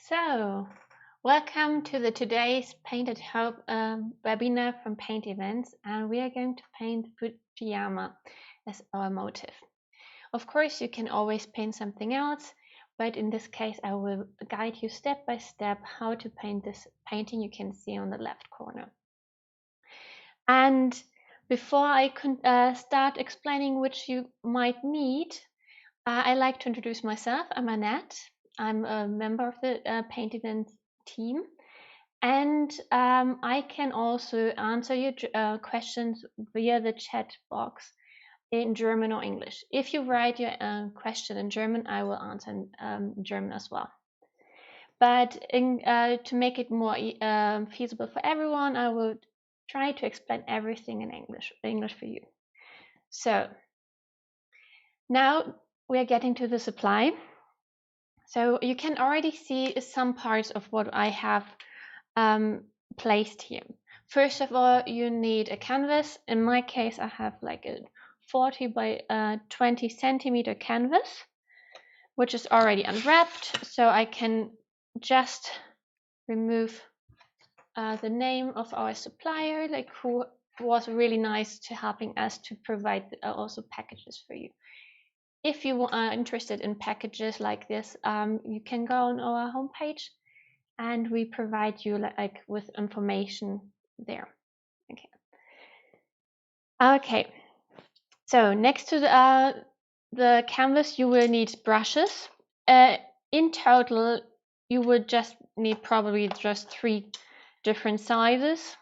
So, welcome to the today's Paint at Home webinar from PaintEvents, and we are going to paint Fujiyama as our motif. Of course, you can always paint something else, but in this case, I will guide you step by step how to paint this painting you can see on the left corner. And before I start explaining which you might need, I'd like to introduce myself. I'm Annette. I'm a member of the PaintEvents team, and I can also answer your questions via the chat box in German or English. If you write your question in German, I will answer in German as well. But to make it more feasible for everyone, I will try to explain everything in English for you. So now we are getting to the supply. So you can already see some parts of what I have placed here. First of all, you need a canvas. In my case, I have like a 40 by 20 centimeter canvas, which is already unwrapped. So I can just remove the name of our supplier, like who was really nice to helping us to provide also packages for you. If you are interested in packages like this, you can go on our homepage and we provide you like with information there. Okay. So next to the canvas, you will need brushes. In total, you would just need probably just 3 different sizes.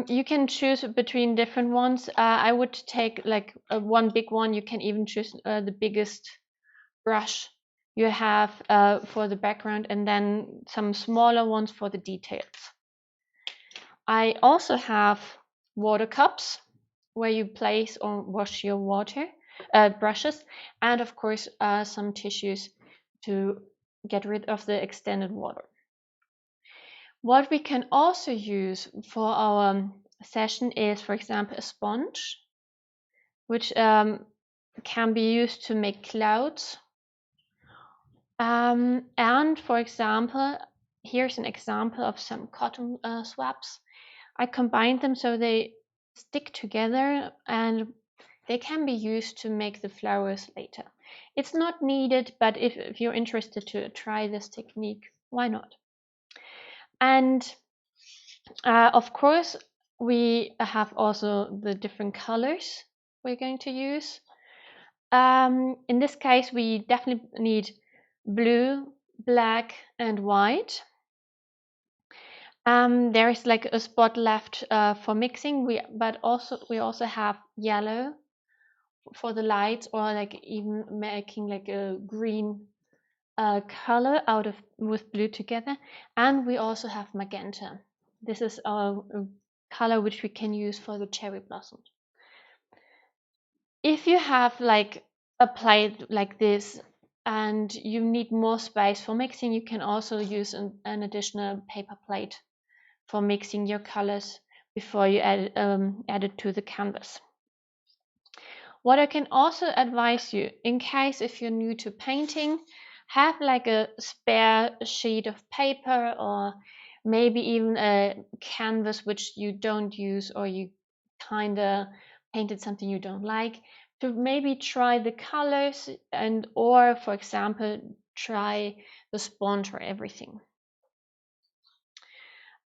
You can choose between different ones. I would take like one big one. You can even choose the biggest brush you have for the background, and then some smaller ones for the details. I also have water cups where you place or wash your water brushes, and of course some tissues to get rid of the extended water. What we can also use for our session is, for example, a sponge, which can be used to make clouds. And for example, here's an example of some cotton swabs. I combined them so they stick together and they can be used to make the flowers later. It's not needed, but if you're interested to try this technique, why not? And of course, we have also the different colors we're going to use. In this case, we definitely need blue, black, and white. There is like a spot left for mixing. We also have yellow for the lights, or like even making like a green color out of with blue together. And we also have magenta. This is our color which we can use for the cherry blossoms. If you have like a plate like this and you need more space for mixing, you can also use an additional paper plate for mixing your colors before you add it to the canvas. What I can also advise you, in case if you're new to painting, have like a spare sheet of paper or maybe even a canvas which you don't use, or you kind of painted something you don't like, to maybe try the colors, and or for example try the sponge or everything.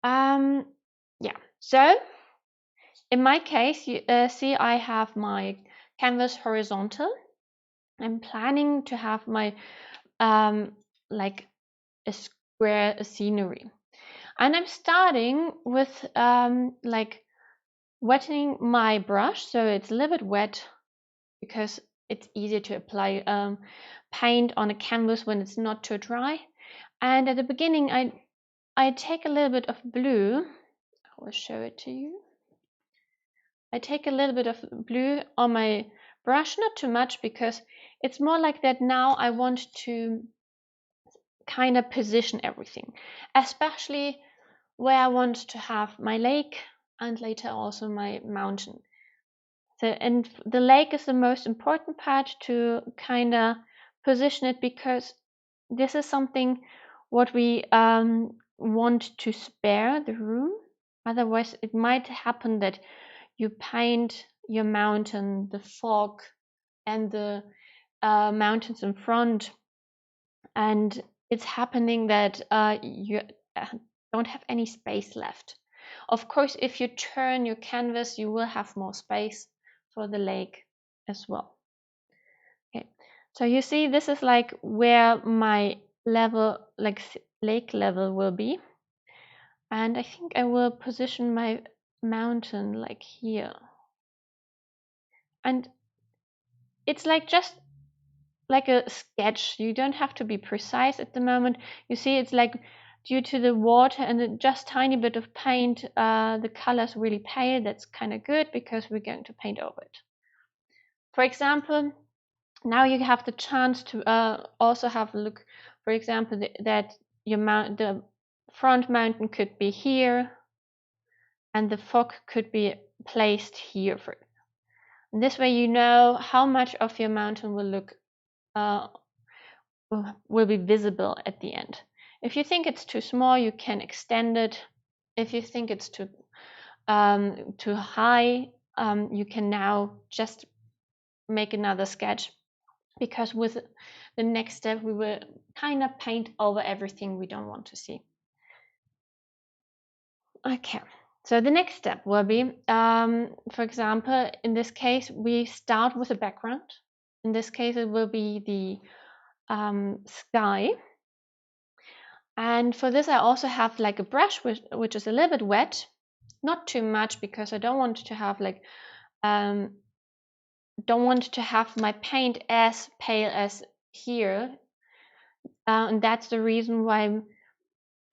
Yeah, so in my case, you see I have my canvas horizontal. I'm planning to have my like a square scenery, and I'm starting with like wetting my brush so it's a little bit wet, because it's easier to apply paint on a canvas when it's not too dry. And at the beginning, I take a little bit of blue. I will show it to you. I take a little bit of blue on my brush, not too much, because it's more like that now I want to kind of position everything, especially where I want to have my lake and later also my mountain. So, and the lake is the most important part to kind of position it, because this is something what we want to spare the room. Otherwise, it might happen that you paint your mountain, the fog, and the mountains in front, and it's happening that you don't have any space left. Of course, if you turn your canvas, you will have more space for the lake as well. Okay, so you see, this is like where my level, like lake level, will be. And I think I will position my mountain like here. And it's like just like a sketch. You don't have to be precise at the moment. You see, it's like due to the water and just tiny bit of paint, the color is really pale. That's kind of good because we're going to paint over it. For example, now you have the chance to also have a look. For example, that the front mountain could be here, and the fog could be placed here. And this way, you know how much of your mountain will look will be visible at the end. If you think it's too small, you can extend it. If you think it's too high, you can now just make another sketch, because with the next step we will kind of paint over everything we don't want to see. Okay, so the next step will be, for example, in this case, we start with a background. In this case, it will be the sky. And for this, I also have like a brush which is a little bit wet, not too much, because I don't want to have like don't want to have my paint as pale as here, and that's the reason why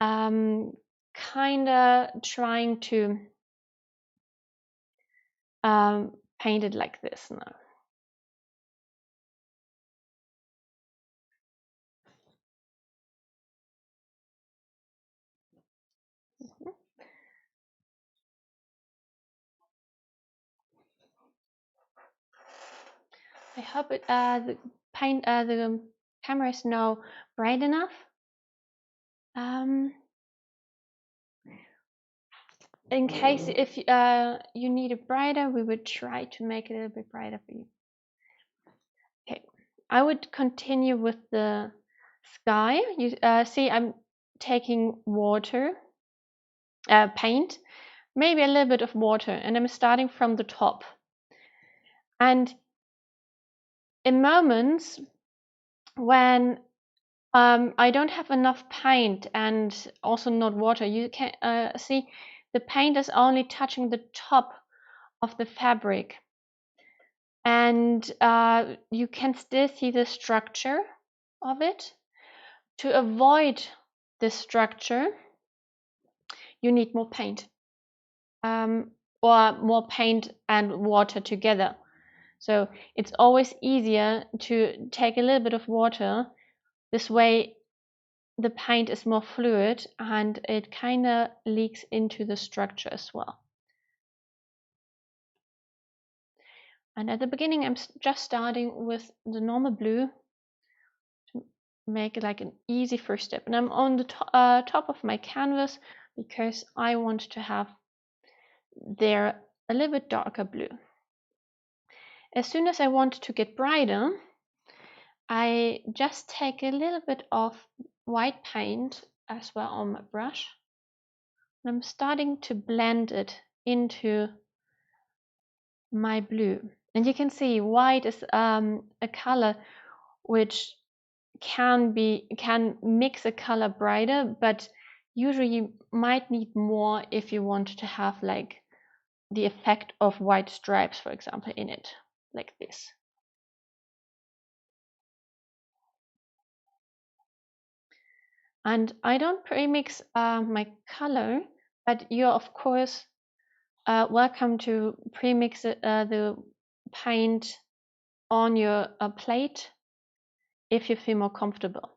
I'm kind of trying to paint it like this now. I hope the camera is now bright enough. In case if you need it brighter, we would try to make it a little bit brighter for you. Okay, I would continue with the sky. You see, I'm taking water, paint, maybe a little bit of water, and I'm starting from the top. And in moments when I don't have enough paint and also not water, you can see the paint is only touching the top of the fabric, and you can still see the structure of it. To avoid this structure, you need more paint, or more paint and water together. So it's always easier to take a little bit of water. This way the paint is more fluid and it kind of leaks into the structure as well. And at the beginning, I'm just starting with the normal blue to make it like an easy first step. And I'm on the top of my canvas because I want to have there a little bit darker blue. As soon as I want to get brighter, I just take a little bit of white paint as well on my brush. And I'm starting to blend it into my blue. And you can see white is a color which can mix a color brighter, but usually you might need more if you want to have like the effect of white stripes, for example, in it, like this. And I don't premix my color, but you're of course welcome to premix the paint on your plate if you feel more comfortable.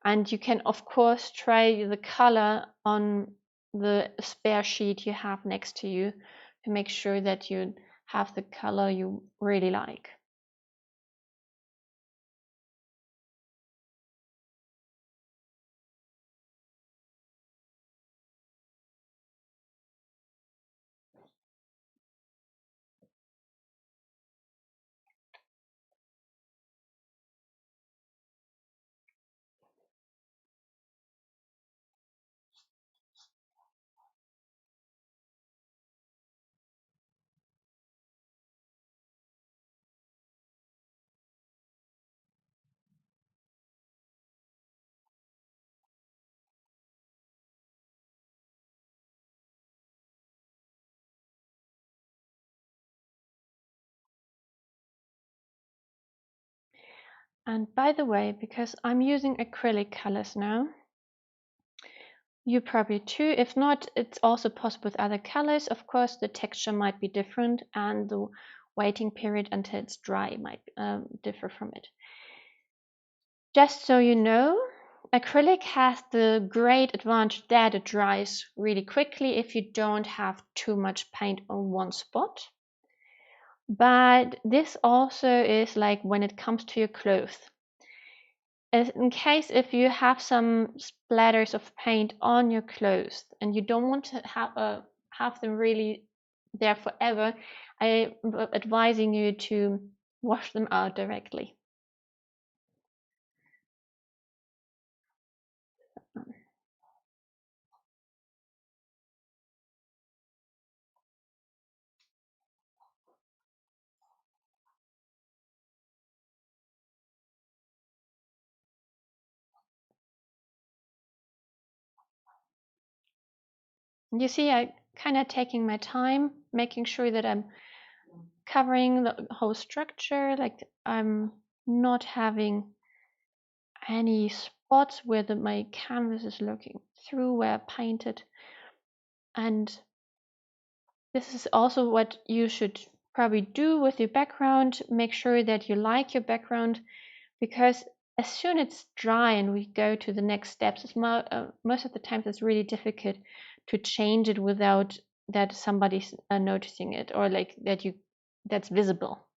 And you can of course try the color on the spare sheet you have next to you to make sure that you have the color you really like. And by the way, because I'm using acrylic colors now, you probably too. If not, it's also possible with other colors. Of course, the texture might be different and the waiting period until it's dry might differ from it. Just so you know, acrylic has the great advantage that it dries really quickly if you don't have too much paint on one spot. But this also is like when it comes to your clothes. In case if you have some splatters of paint on your clothes and you don't want to have them really there forever, I'm advising you to wash them out directly. You see, I kind of taking my time, making sure that I'm covering the whole structure, like I'm not having any spots where my canvas is looking through where I painted. And this is also what you should probably do with your background. Make sure that you like your background, because as soon as it's dry and we go to the next steps, it's most of the times it's really difficult to change it without that somebody's noticing it, or like that's visible.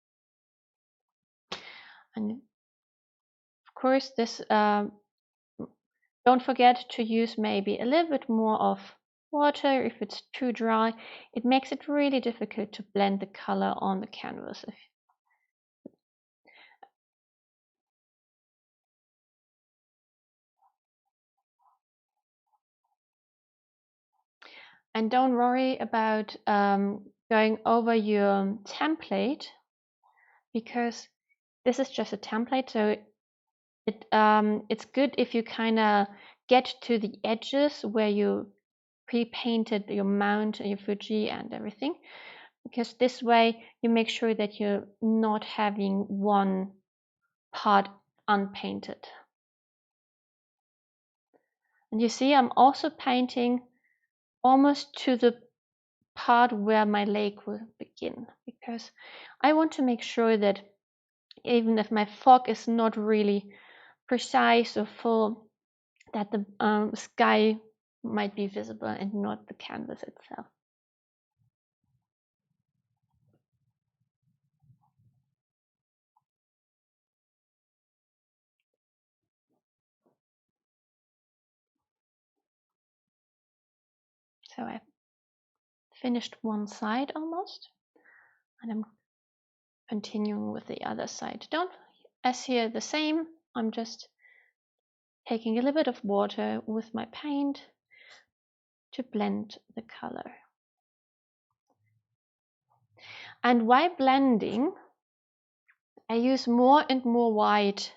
And of course, this don't forget to use maybe a little bit more of water if it's too dry. It makes it really difficult to blend the color on the canvas. And don't worry about going over your template, because this is just a template, so it's good if you kind of get to the edges where you pre-painted your mount, your Fuji and everything, because this way you make sure that you're not having one part unpainted. And you see, I'm also painting almost to the part where my lake will begin, because I want to make sure that even if my fog is not really precise or full, that the sky might be visible and not the canvas itself. So I've finished one side almost, and I'm continuing with the other side. Don't as here the same. I'm just taking a little bit of water with my paint to blend the color. And while blending, I use more and more white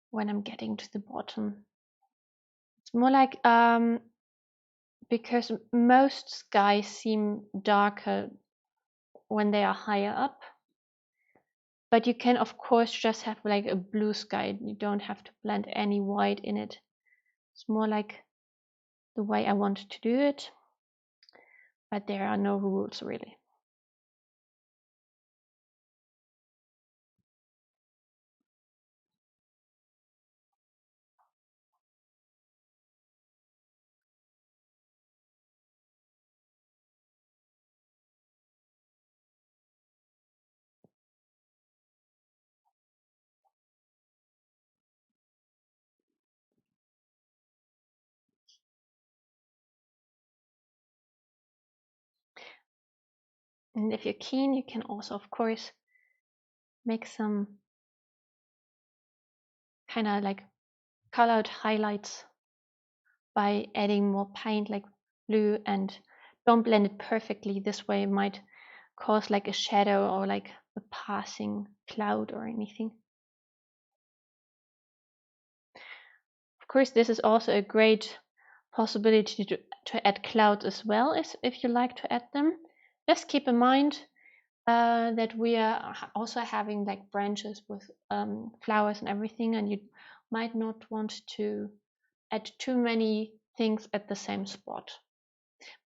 when I'm getting to the bottom. It's more like because most skies seem darker when they are higher up, but you can of course just have like a blue sky. You don't have to blend any white in it. It's more like the way I want to do it, but there are no rules really. And if you're keen, you can also of course make some kind of like colored highlights by adding more paint like blue, and don't blend it perfectly. This way it might cause like a shadow or like a passing cloud or anything. Of course, this is also a great possibility to add clouds as well, if you like to add them. Just keep in mind that we are also having like branches with flowers and everything, and you might not want to add too many things at the same spot.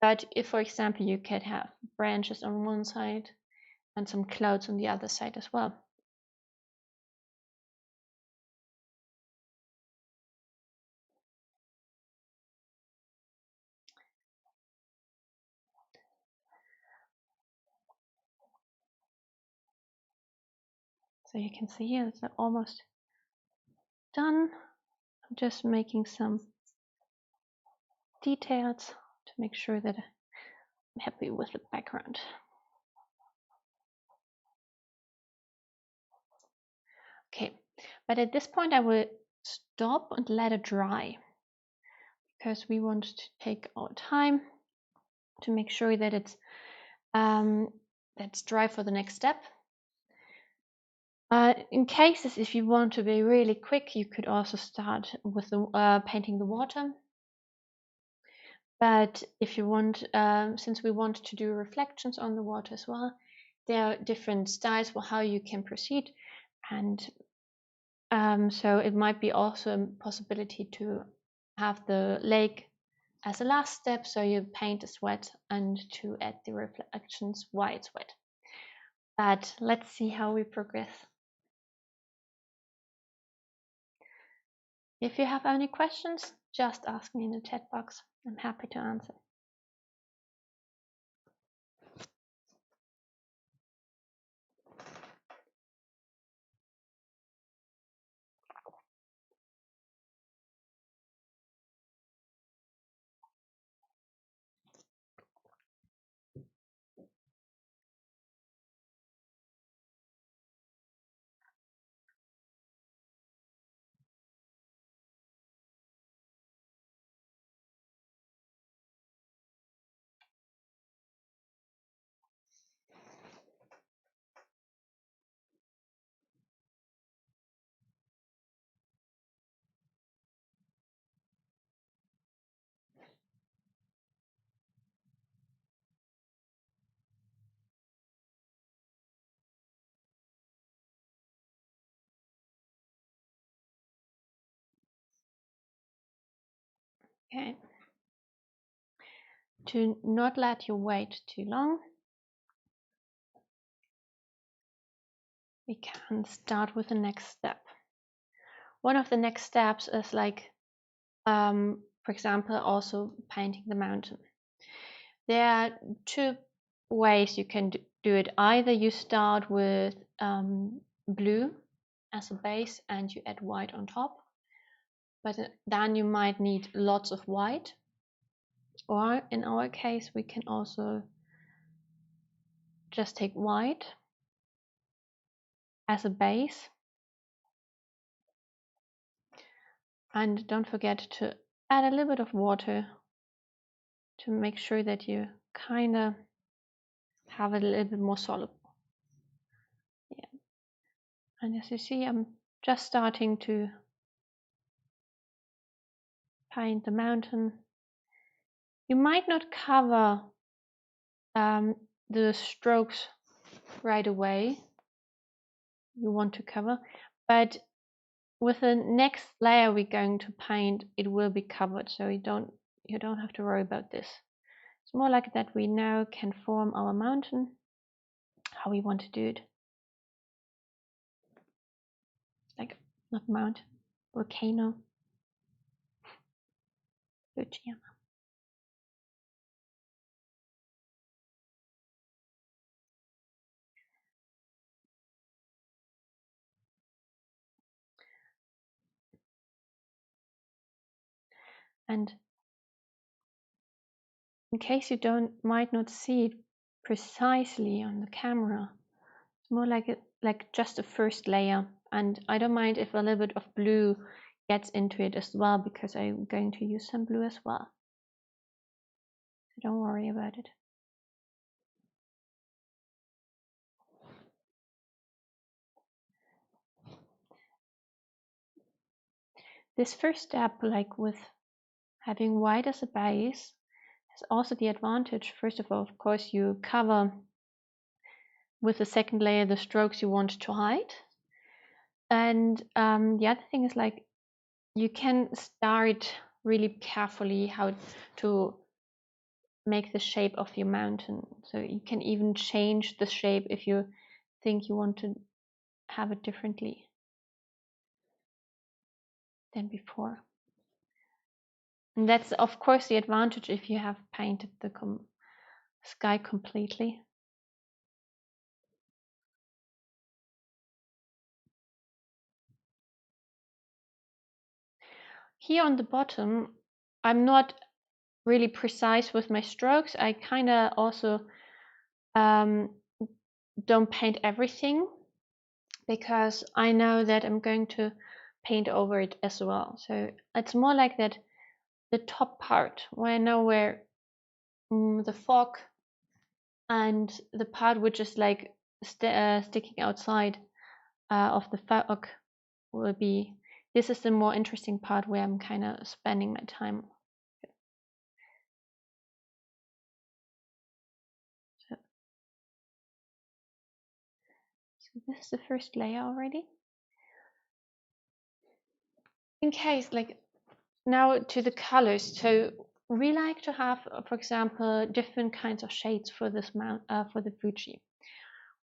But if, for example, you could have branches on one side and some clouds on the other side as well. So you can see here it's almost done. I'm just making some details to make sure that I'm happy with the background. Okay, but at this point I will stop and let it dry, because we want to take our time to make sure that it's that's dry for the next step. In cases if you want to be really quick, you could also start with the painting the water. But if you want, since we want to do reflections on the water as well, there are different styles for how you can proceed, and so it might be also a possibility to have the lake as a last step, so you paint is wet, and to add the reflections while it's wet. But let's see how we progress. If you have any questions, just ask me in the chat box. I'm happy to answer. Okay. To not let you wait too long, we can start with the next step. One of the next steps is like, for example, also painting the mountain. There are two ways you can do it. Either you start with blue as a base and you add white on top, but then you might need lots of white. Or in our case, we can also just take white as a base. And don't forget to add a little bit of water to make sure that you kind of have it a little bit more soluble. Yeah. And as you see, I'm just starting to paint the mountain. You might not cover the strokes right away you want to cover, but with the next layer we're going to paint, it will be covered, so you don't have to worry about this. It's more like that we now can form our mountain how we want to do it. Like, not mountain, volcano, Fujiyama. And in case you might not see it precisely on the camera, it's more like just the first layer. And I don't mind if a little bit of blue gets into it as well, because I'm going to use some blue as well. So don't worry about it. This first step, like with having white as a base, has also the advantage, first of all, of course, you cover with the second layer the strokes you want to hide. And the other thing is like you can start really carefully how to make the shape of your mountain. So you can even change the shape if you think you want to have it differently than before. And that's of course the advantage if you have painted the sky completely. Here on the bottom, I'm not really precise with my strokes. I kind of also don't paint everything because I know that I'm going to paint over it as well. So it's more like that the top part where I know where the fog and the part which is like sticking outside of the fog will be. This is the more interesting part where I'm kind of spending my time. So this is the first layer already. In case like now to the colors. So we like to have, for example, different kinds of shades for this for the Fuji.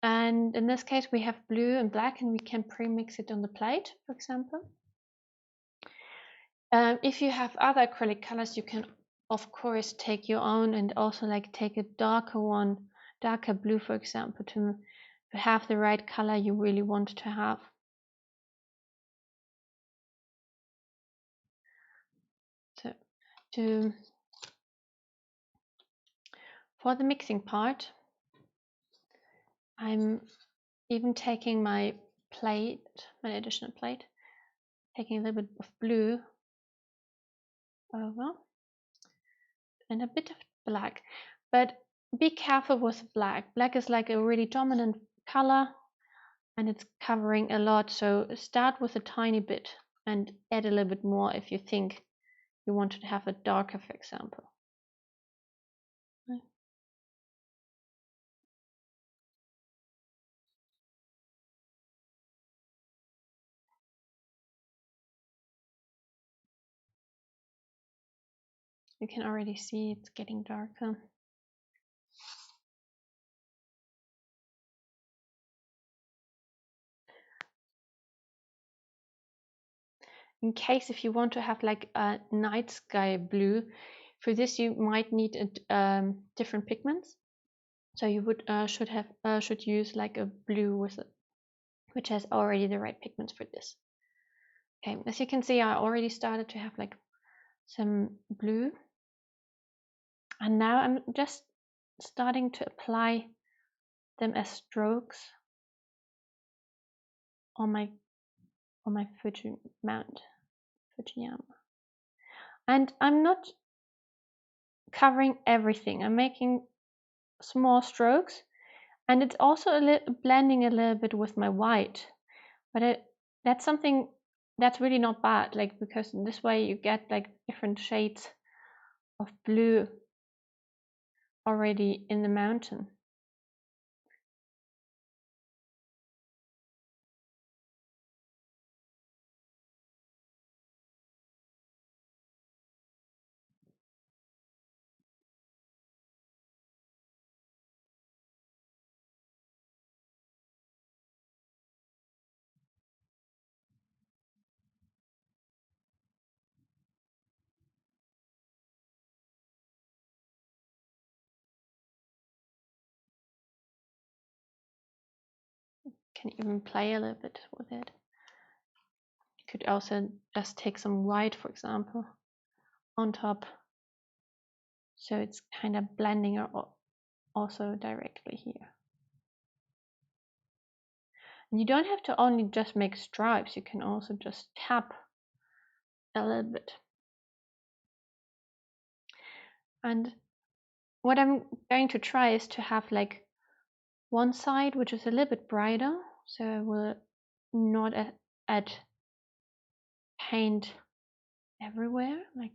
And in this case, we have blue and black, and we can pre-mix it on the plate, for example. If you have other acrylic colors, you can, of course, take your own and also like take a darker one, darker blue, for example, to have the right color you really want to have. So for the mixing part, I'm even taking my plate, my additional plate, taking a little bit of blue over and a bit of black. But be careful with black. Black is like a really dominant color and it's covering a lot. So start with a tiny bit and add a little bit more if you think you want to have it darker, for example. You can already see it's getting darker. In case if you want to have like a night sky blue, for this you might need different pigments. So you would should use like a blue with it, which has already the right pigments for this. Okay, as you can see, I already started to have like some blue, and now I'm just starting to apply them as strokes on my Fujiyama. And I'm not covering everything. I'm making small strokes, and it's also blending a little bit with my white. But that's something that's really not bad, like because this way you get like different shades of blue already in the mountain. Can even play a little bit with it. You could also just take some white, for example, on top, so it's kind of blending also directly here. And you don't have to only just make stripes, you can also just tap a little bit. And what I'm going to try is to have like one side which is a little bit brighter, so I will not add paint everywhere, like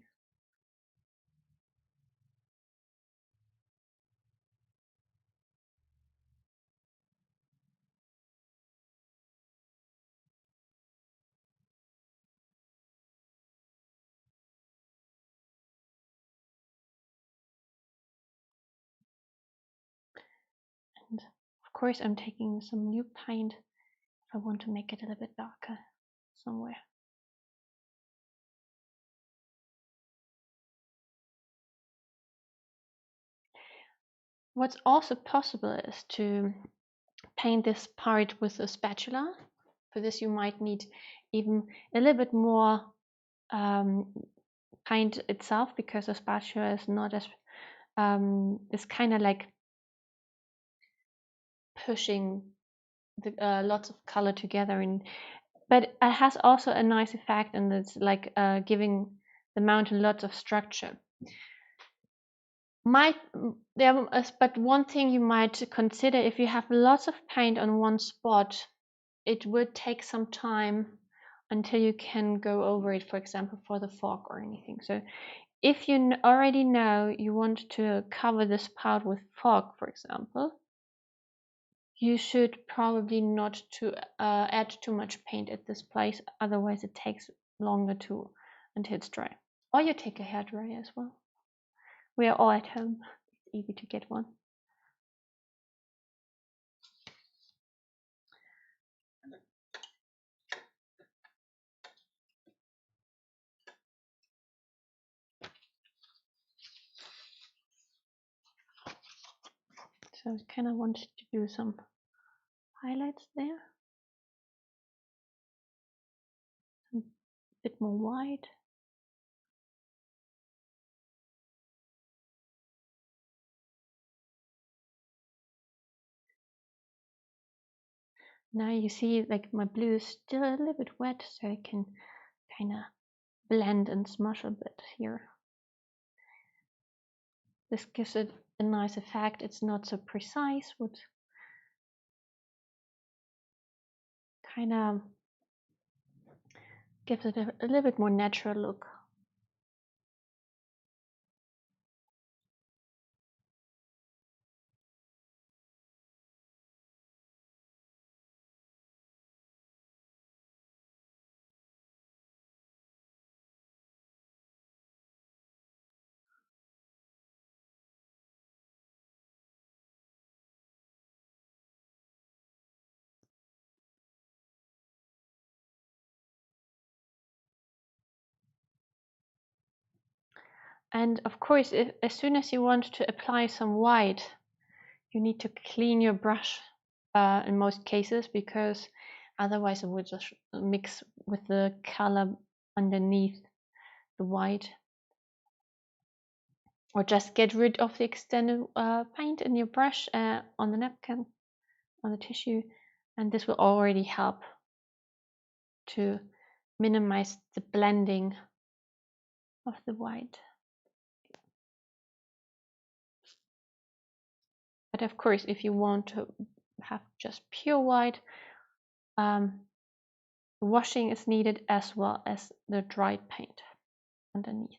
course I'm taking some new paint if I want to make it a little bit darker somewhere. What's also possible is to paint this part with a spatula. For this you might need even a little bit more paint itself, because the spatula is not as it's kind of like pushing the, lots of color together, but it has also a nice effect, and it's like giving the mountain lots of structure. But one thing you might consider, if you have lots of paint on one spot, it would take some time until you can go over it, for example, for the fog or anything. So if you already know you want to cover this part with fog, for example, you should probably not to add too much paint at this place, otherwise it takes longer until it's dry. Or you take a hairdryer as well. We are all at home. It's easy to get one. So I kind of wanted to do some highlights there. A bit more white. Now you see like my blue is still a little bit wet, so I can kind of blend and smush a bit here. This gives it a nice effect. It's not so precise, which kind of gives it a little bit more natural look. And of course, as soon as you want to apply some white, you need to clean your brush in most cases, because otherwise it will just mix with the color underneath the white. Or just get rid of the extended paint in your brush on the napkin, on the tissue, and this will already help to minimize the blending of the white. But of course, if you want to have just pure white, washing is needed as well as the dried paint underneath.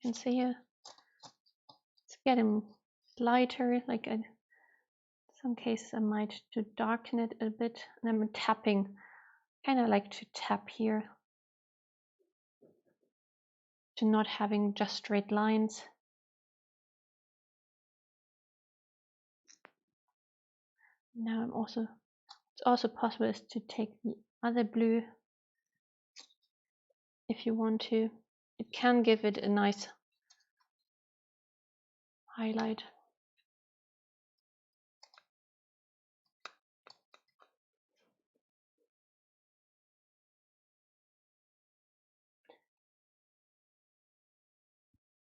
You can see it's getting lighter. Like in some cases, I might to darken it a bit, and I'm tapping. Kind of like to tap here, to not having just straight lines. Now it's also possible is to take the other blue if you want to. It can give it a nice highlight.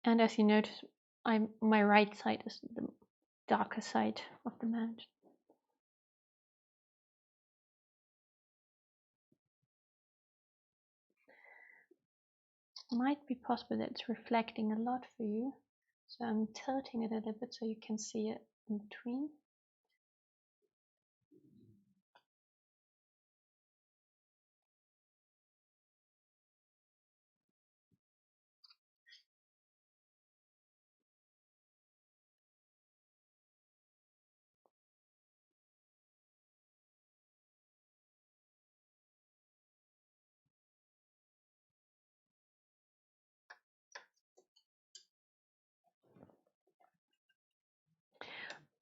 And as you notice, my right side is the darker side of the mountain. Might be possible that it's reflecting a lot for you, so I'm tilting it a little bit so you can see it in between.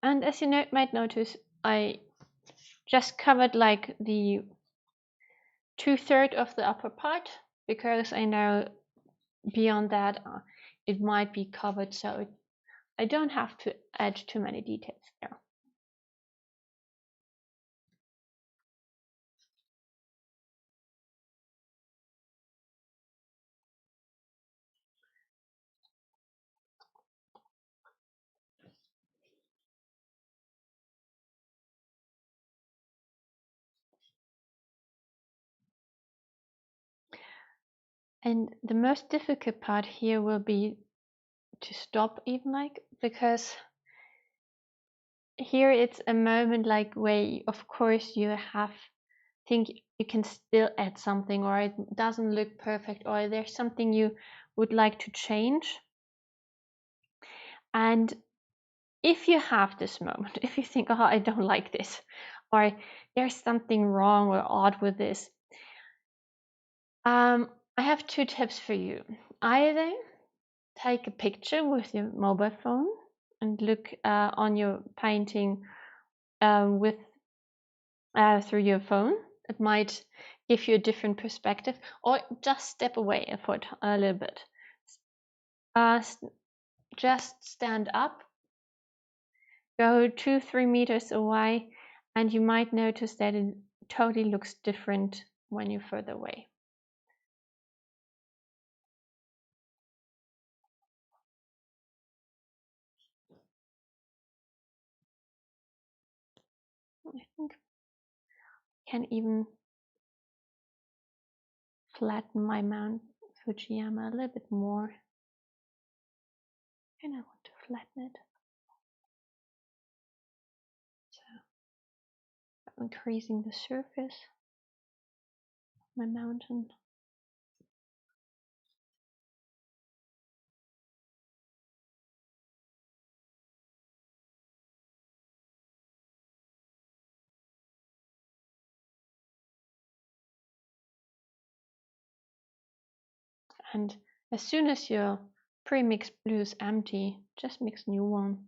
And as you might notice, I just covered like the 2/3 of the upper part, because I know beyond that it might be covered, so I don't have to add too many details there. And the most difficult part here will be to stop, even, like, because here it's a moment like where of course you think you can still add something, or it doesn't look perfect, or there's something you would like to change. And if you have this moment, if you think, oh, I don't like this, or there's something wrong or odd with this, I have 2 tips for you. Either take a picture with your mobile phone and look on your painting with through your phone. It might give you a different perspective, or just step away for a little bit. Just stand up, go 2-3 meters away, and you might notice that it totally looks different when you're further away. I think I can even flatten my Mount Fujiyama a little bit more, and I want to flatten it. So I'm increasing the surface of my mountain. And as soon as your pre-mixed blue is empty, just mix new one.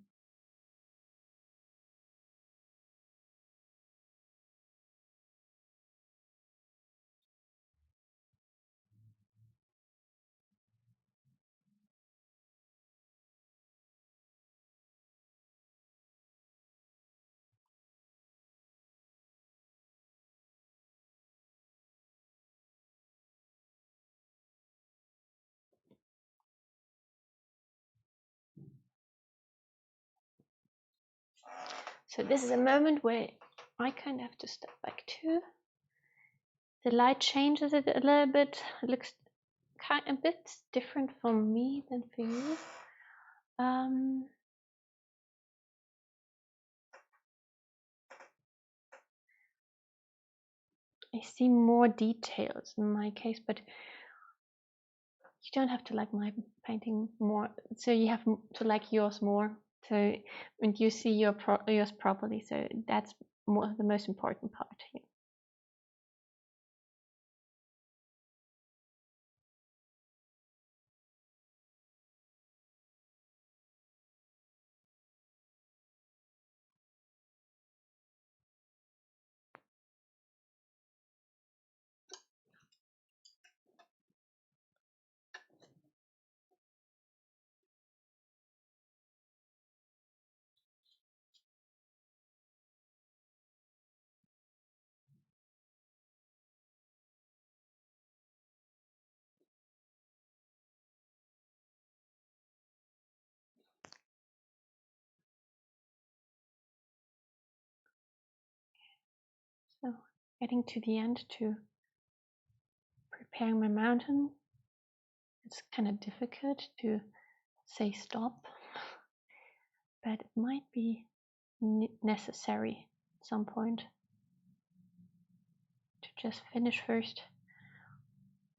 So this is a moment where I kind of have to step back too. The light changes it a little bit. It looks a bit different for me than for you. I see more details in my case, but you don't have to like my painting more. So you have to like yours more. So and you see yours properly. So that's the most important part here. So getting to the end to preparing my mountain, it's kind of difficult to say stop, but it might be necessary at some point to just finish first,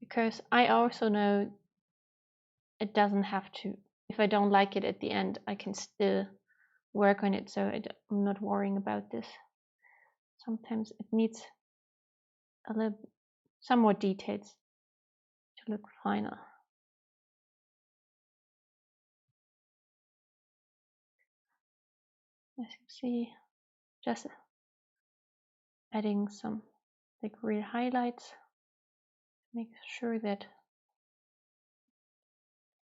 because I also know it doesn't have to, if I don't like it at the end, I can still work on it, so I'm not worrying about this. Sometimes it needs some more details to look final. As you see, just adding some like real highlights, make sure that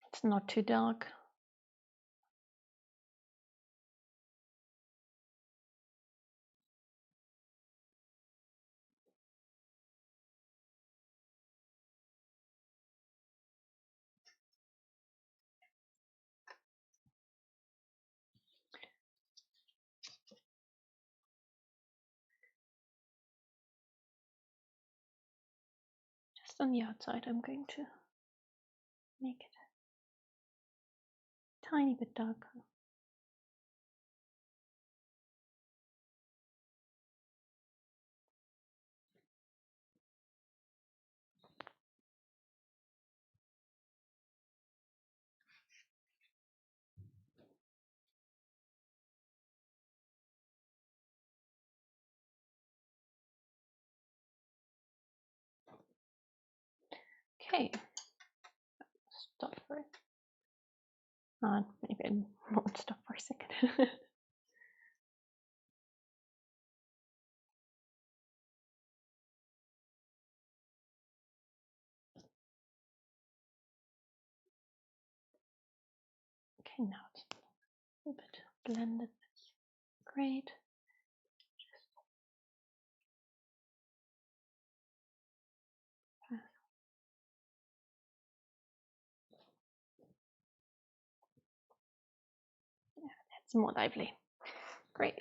it's not too dark. Just on the outside, I'm going to make it a tiny bit darker. Okay, stop for it. Maybe I won't stop for a second. Okay, now it's a bit blended. Great. Yeah, that's more lively. Great.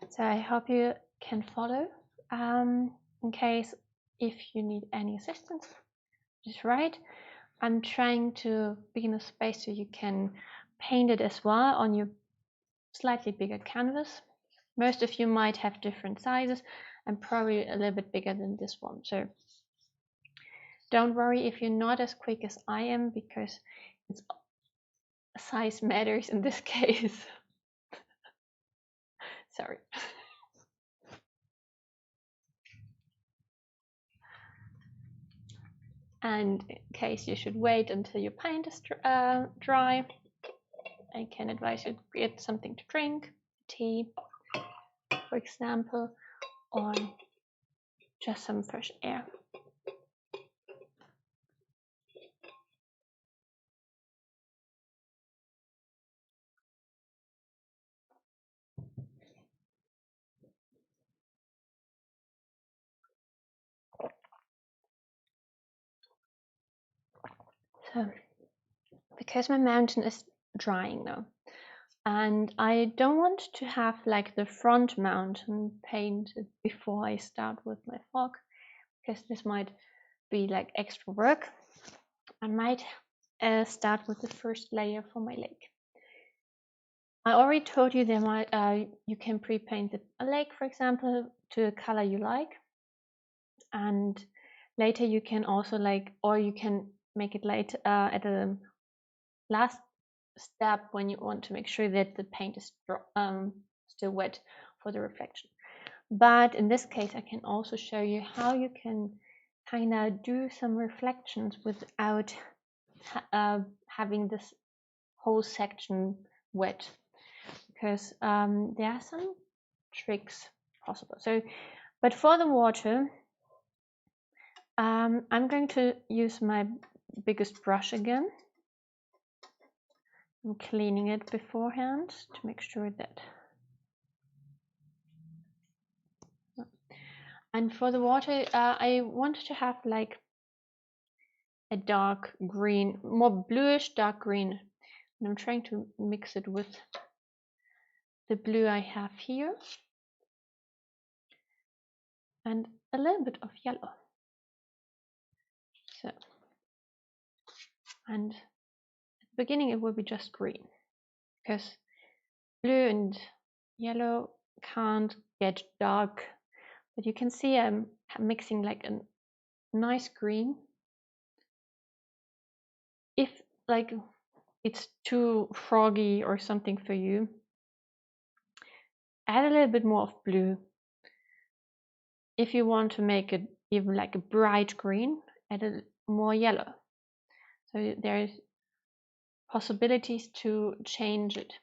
So I hope you can follow. In case if you need any assistance, just write. I'm trying to be in a space so you can paint it as well on your slightly bigger canvas. Most of you might have different sizes and probably a little bit bigger than this one. So don't worry if you're not as quick as I am, because it's size matters in this case. Sorry. And in case you should wait until your paint is dry, I can advise you to get something to drink, tea, for example, or just some fresh air. So, because my mountain is drying now, and I don't want to have like the front mountain painted before I start with my fog, because this might be like extra work. I might start with the first layer for my lake. I already told you that you can pre-paint a lake, for example, to a color you like, and later you can also or you can make it late at the last step when you want to make sure that the paint is still wet for the reflection. But in this case, I can also show you how you can kind of do some reflections without having this whole section wet, because there are some tricks possible. So, but for the water, I'm going to use my biggest brush again. I'm cleaning it beforehand to make sure that. And for the water, I want to have like a dark green, more bluish dark green. And I'm trying to mix it with the blue I have here. And a little bit of yellow. So, and at the beginning it will be just green, because blue and yellow can't get dark. But you can see I'm mixing like a nice green. If like it's too froggy or something for you, add a little bit more of blue. If you want to make it even like a bright green, add a more yellow. So there is possibilities to change it.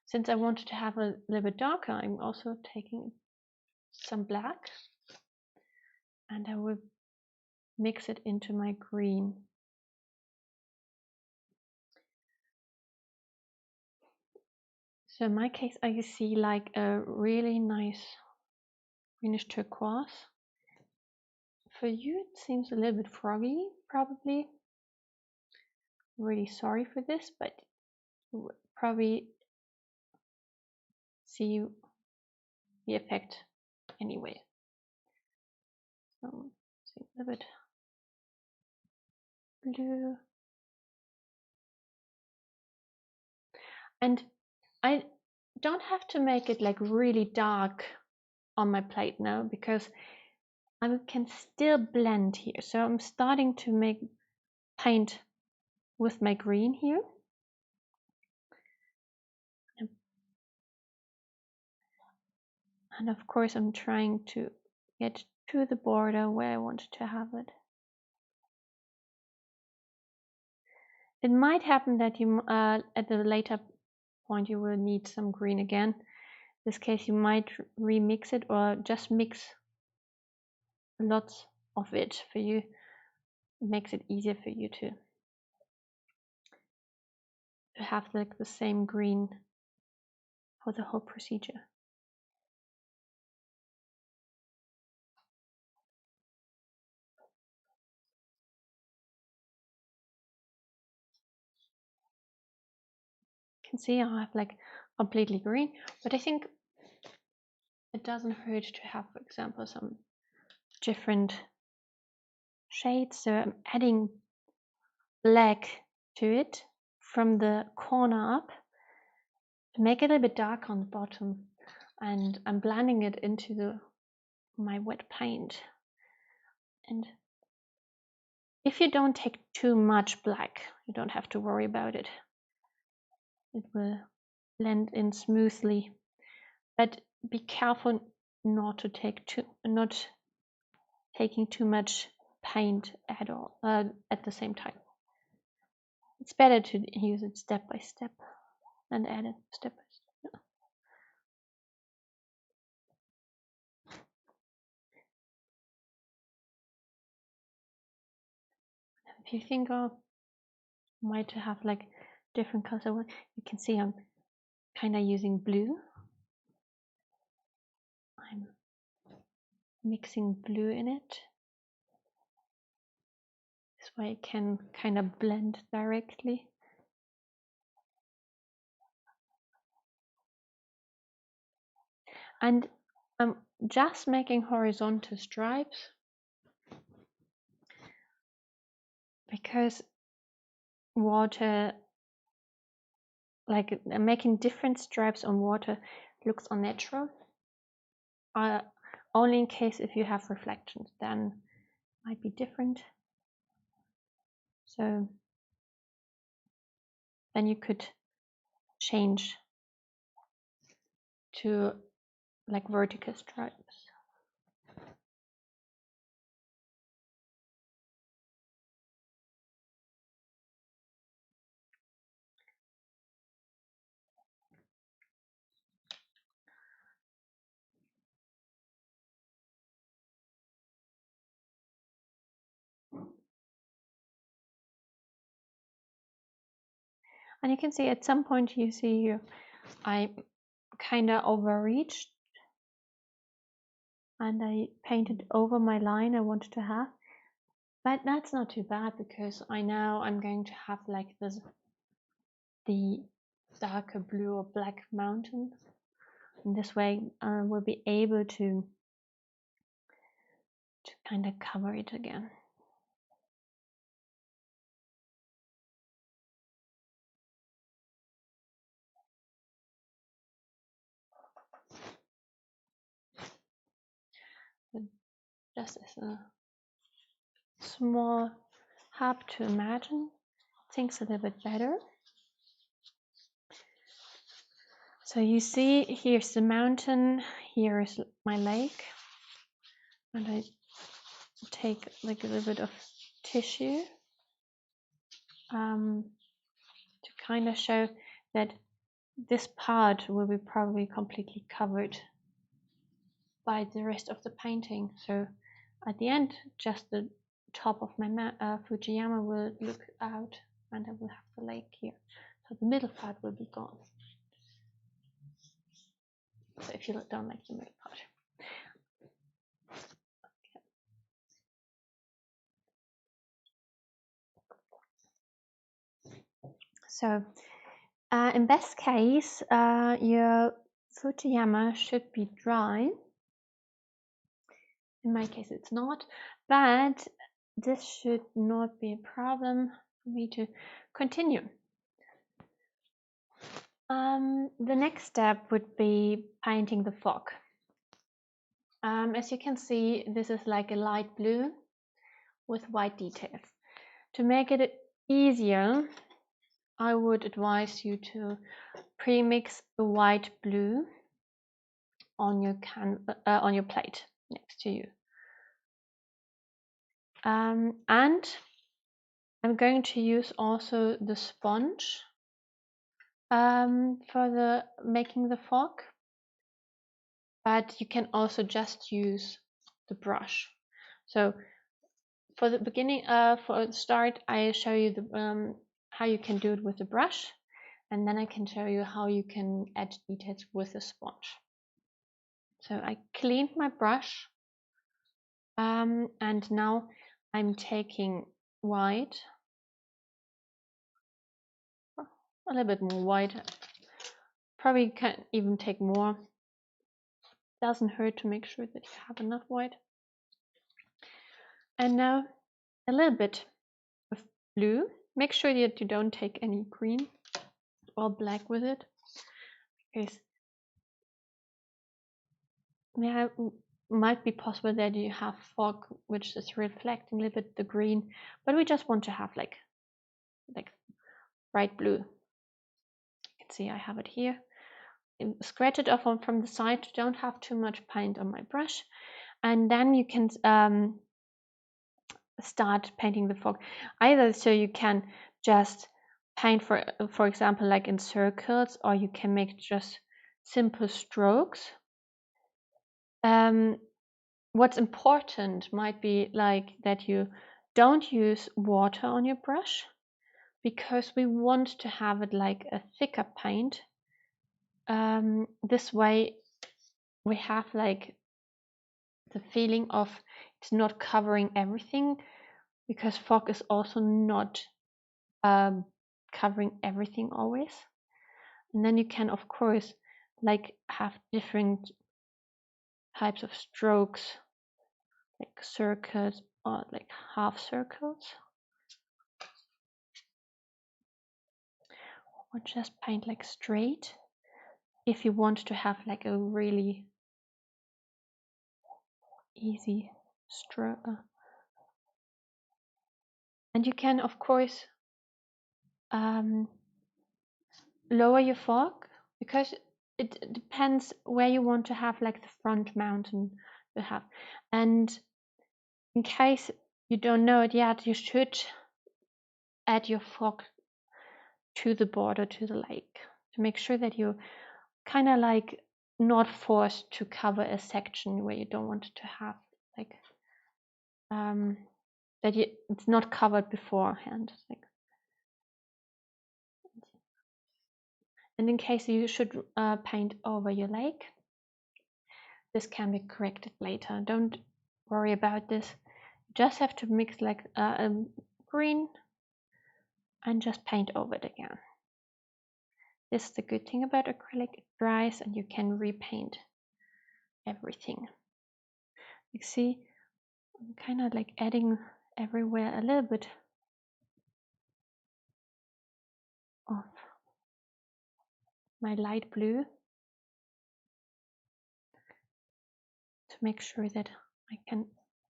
Since I wanted to have a little bit darker, I'm also taking some black and I will mix it into my green. So in my case, I see like a really nice greenish turquoise. For you, it seems a little bit froggy, probably. Really sorry for this, but you would probably see the effect anyway. So see a little bit blue. And I don't have to make it like really dark on my plate now because I can still blend here. So I'm starting to make paint with my green here. And of course I'm trying to get to the border where I want to have it. It might happen that you at a later point you will need some green again. In this case you might remix it or just mix lots of it for you. It makes it easier for you to have like the same green for the whole procedure. You can see I have like completely green, but I think it doesn't hurt to have, for example, some different shades. So I'm adding black to it from the corner up to make it a little bit dark on the bottom, and I'm blending it into my wet paint. And if you don't take too much black, you don't have to worry about it. It will blend in smoothly, but be careful not taking too much paint at all at the same time. It's better to use it step by step and add it step by step. If you think of might have like different colors, you can see I'm kind of using blue. I'm mixing blue in it. This way it can kind of blend directly. And I'm just making horizontal stripes because water, like making different stripes on water looks unnatural. Only in case if you have reflections, then it might be different. So then you could change to like vertical stripes. And you can see at some point you see here, I kind of overreached and I painted over my line I wanted to have. But that's not too bad because I know I'm going to have like this, the darker blue or black mountain. In this way, we'll be able to kind of cover it again. But just as a small help to imagine things a little bit better. So you see, here's the mountain, here is my lake, and I take like a little bit of tissue to kind of show that this part will be probably completely covered by the rest of the painting. So at the end, just the top of my Fujiyama will look out, and I will have the lake here. So the middle part will be gone. So if you don't like the middle part. So in best case, your Fujiyama should be dry. In my case, it's not, but this should not be a problem for me to continue. The next step would be painting the fog. As you can see, this is like a light blue with white details. To make it easier, I would advise you to pre-mix the white blue on your plate next to you. And I'm going to use also the sponge for the making the fog, but you can also just use the brush. So for the beginning, for the start, I show you the how you can do it with the brush, and then I can show you how you can add details with the sponge. So I cleaned my brush, and now I'm taking white, a little bit more white. Probably can even take more. Doesn't hurt to make sure that you have enough white. And now a little bit of blue. Make sure that you don't take any green or black with it, because it might be possible that you have fog which is reflecting a little bit the green, but we just want to have like bright blue. You can see I have it here. Scratch it off from the side. Don't have too much paint on my brush, and then you can start painting the fog. Either so you can just paint for example like in circles, or you can make just simple strokes. What's important might be like that you don't use water on your brush, because we want to have it like a thicker paint. This way we have like the feeling of it's not covering everything, because fog is also not covering everything always. And then you can of course like have different types of strokes, like circles or like half circles, or just paint like straight if you want to have like a really easy stroke. And you can of course lower your fog, because it depends where you want to have like the front mountain to have. And in case you don't know it yet, you should add your fog to the border, to the lake, to make sure that you kind of like not forced to cover a section where you don't want to have like that it's not covered beforehand. Like, and in case you should paint over your lake, this can be corrected later. Don't worry about this. You just have to mix like green and just paint over it again. This is the good thing about acrylic. It dries and you can repaint everything. You see, I'm kind of like adding everywhere a little bit of my light blue to make sure that I can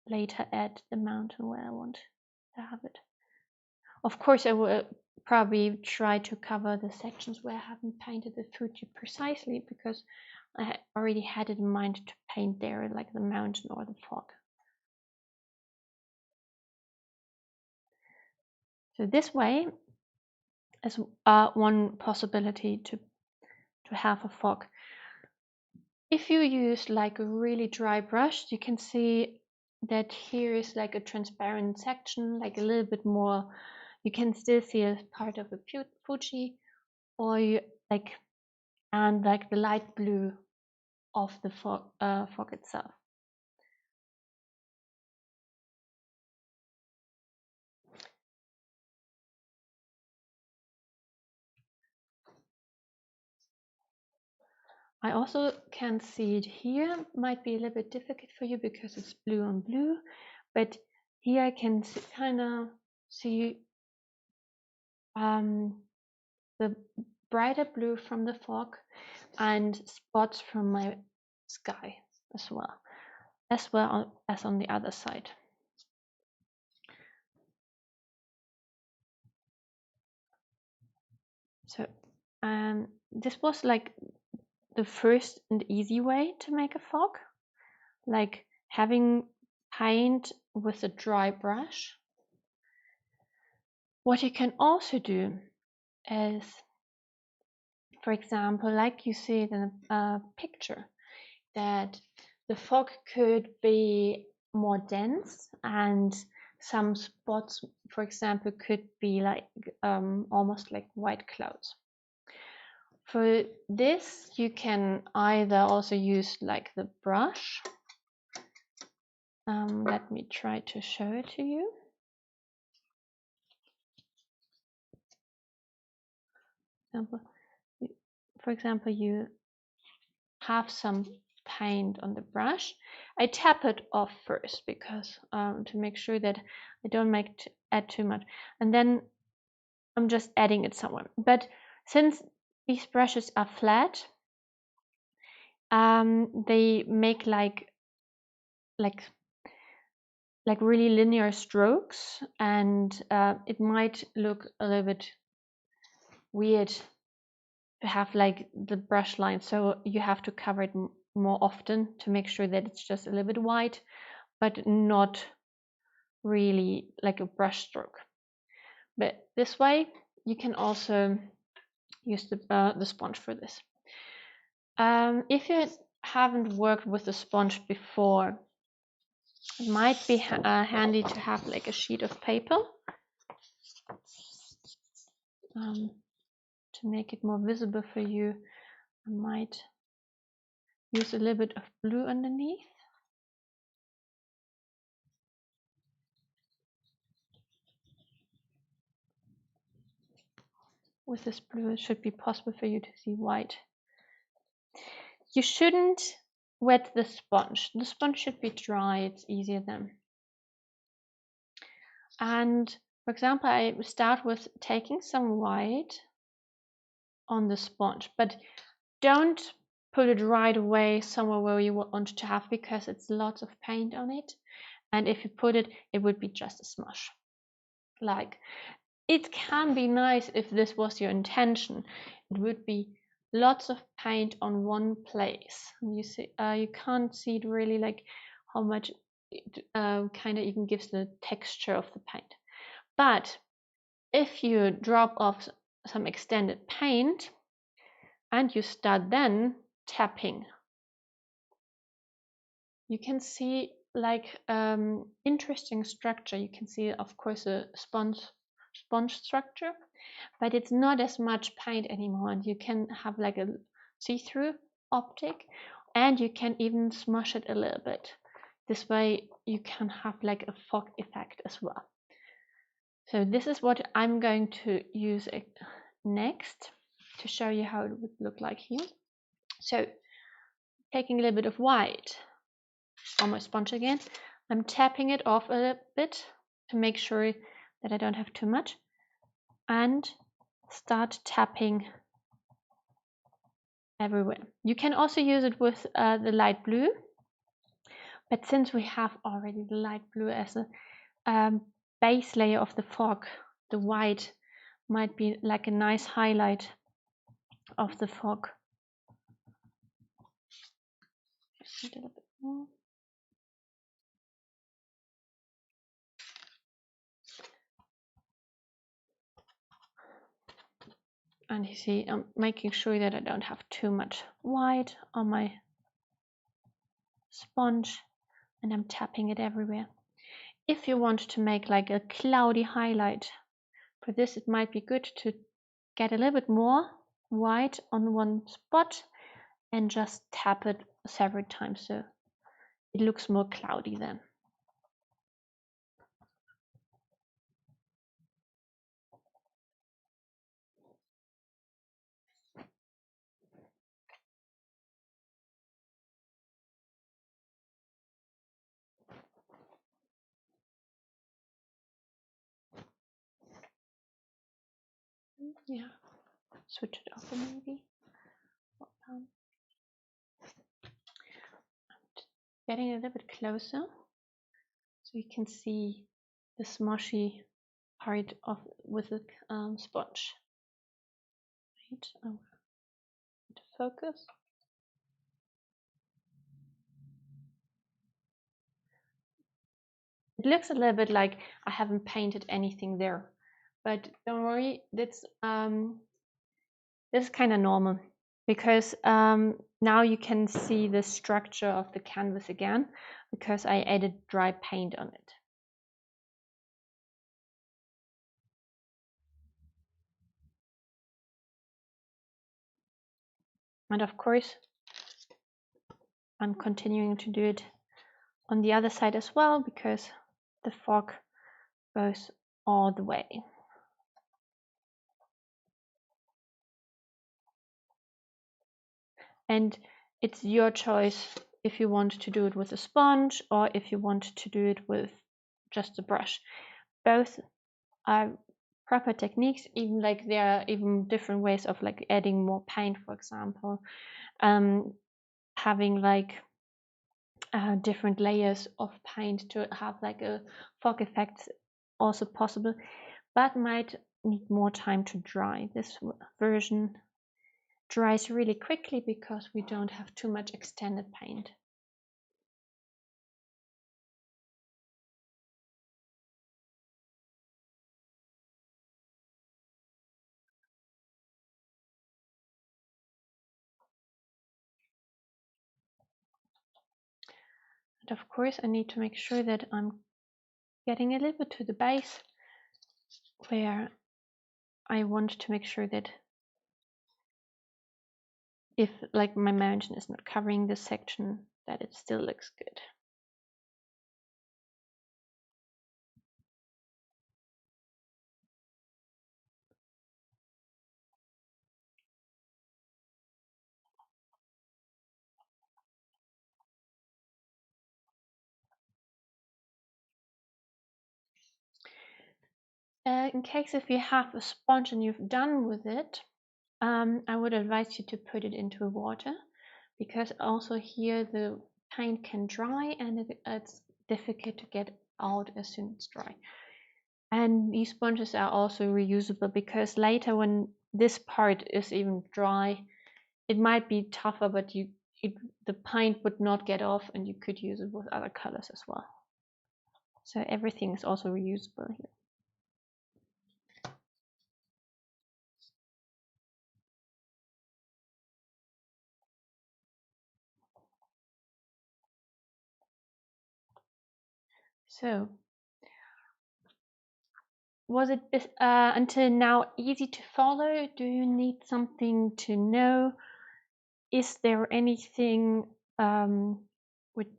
later add the mountain where I want to have it. Of course, I will probably try to cover the sections where I haven't painted the Fuji precisely, because I already had it in mind to paint there like the mountain or the fog. So this way as one possibility to have a fog. If you use like a really dry brush, you can see that here is like a transparent section, like a little bit more. You can still see a part of a Fuji, or you like, and like the light blue of the fog itself. I also can see it here. Might be a little bit difficult for you because it's blue on blue, but here I can kind of see the brighter blue from the fog and spots from my sky as well as on the other side. So this was like the first and easy way to make a fog, like having paint with a dry brush. What you can also do is, for example, like you see it in a picture, that the fog could be more dense and some spots, for example, could be like almost like white clouds. For this, you can either also use like the brush. Let me try to show it to you. For example, you have some paint on the brush. I tap it off first because to make sure that I don't add too much, and then I'm just adding it somewhere. But since these brushes are flat, they make like really linear strokes, and it might look a little bit weird to have like the brush line, so you have to cover it more often to make sure that it's just a little bit white, but not really like a brush stroke. But this way you can also use the sponge for this. If you haven't worked with a sponge before, it might be handy to have like a sheet of paper to make it more visible for you. I might use a little bit of blue underneath. With this blue, it should be possible for you to see white. You shouldn't wet the sponge. The sponge should be dry, it's easier then. And for example, I start with taking some white on the sponge, but don't put it right away somewhere where you want to have, because it's lots of paint on it. And if you put it, it would be just a smush. Like, it can be nice if this was your intention. It would be lots of paint on one place. You see, you can't see it really, like how much it kind of even gives the texture of the paint. But if you drop off some extended paint and you start then tapping, you can see like interesting structure. You can see, of course, a sponge structure, but it's not as much paint anymore, and you can have like a see-through optic, and you can even smush it a little bit. This way you can have like a fog effect as well. So this is what I'm going to use next to show you how it would look like here. So taking a little bit of white on my sponge again, I'm tapping it off a little bit to make sure that I don't have too much, and start tapping everywhere. You can also use it with the light blue, but since we have already the light blue as a base layer of the fog, the white might be like a nice highlight of the fog. A little bit more. And you see, I'm making sure that I don't have too much white on my sponge, and I'm tapping it everywhere. If you want to make like a cloudy highlight, for this it might be good to get a little bit more white on one spot and just tap it several times so it looks more cloudy then. Yeah, switch it over maybe. Getting a little bit closer so you can see the smushy part of with the sponge. Right, I'm going to focus. It looks a little bit like I haven't painted anything there, but don't worry, that's this is kind of normal because now you can see the structure of the canvas again because I added dry paint on it. And of course, I'm continuing to do it on the other side as well because the fog goes all the way. And it's your choice if you want to do it with a sponge or if you want to do it with just a brush. Both are proper techniques, even like there are even different ways of like adding more paint, for example, having like different layers of paint to have like a fog effect also possible, but might need more time to dry. This version dries really quickly because we don't have too much extended paint. And of course I need to make sure that I'm getting a little bit to the base where I want to make sure that if like my mountain is not covering this section, that it still looks good. In case if you have a sponge and you've done with it, I would advise you to put it into water because also here the paint can dry and it's difficult to get out as soon as it's dry. And these sponges are also reusable because later when this part is even dry, it might be tougher, but the paint would not get off and you could use it with other colors as well. So everything is also reusable here. So, was it until now easy to follow? Do you need something to know? Is there anything which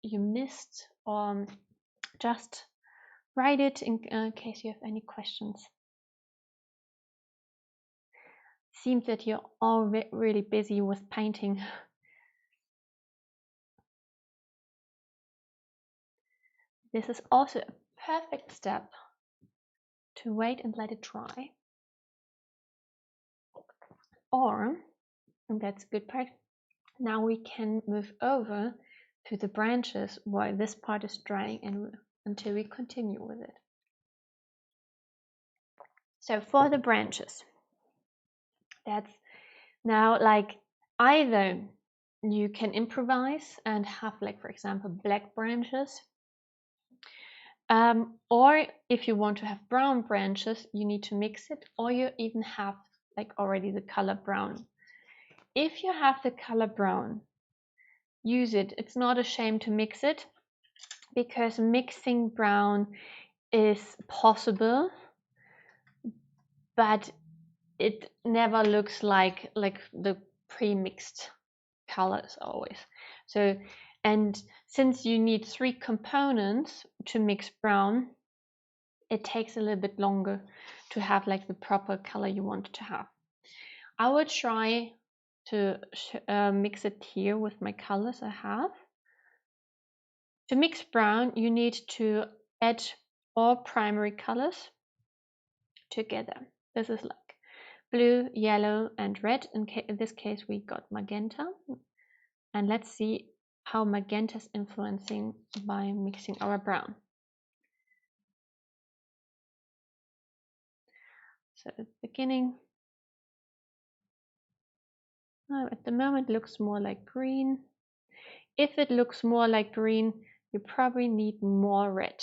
you missed? Or just write it in case you have any questions. Seems that you're all really busy with painting. This is also a perfect step to wait and let it dry. Or, and that's a good part, now we can move over to the branches while this part is drying and until we continue with it. So for the branches, that's now like either you can improvise and have like, for example, black branches, or if you want to have brown branches, you need to mix it, or you even have like already the color brown. If you have the color brown, use it. It's not a shame to mix it, because mixing brown is possible, but it never looks like the pre-mixed colors always. So, and since you need 3 components to mix brown, it takes a little bit longer to have like the proper color you want to have. I will try to mix it here with my colors I have. To mix brown, you need to add all primary colors together. This is like blue, yellow, and red. In this case, we got magenta. And let's see how magenta is influencing by mixing our brown. So at the beginning, at the moment looks more like green. If it looks more like green, you probably need more red,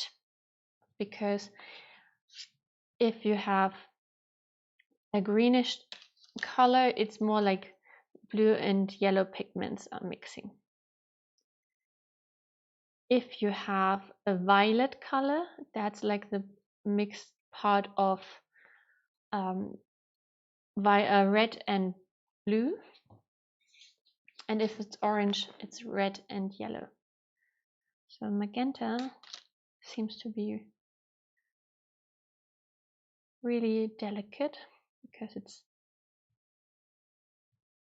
because if you have a greenish color, it's more like blue and yellow pigments are mixing. If you have a violet color, that's like the mixed part of red and blue. And if it's orange, it's red and yellow. So magenta seems to be really delicate, because it's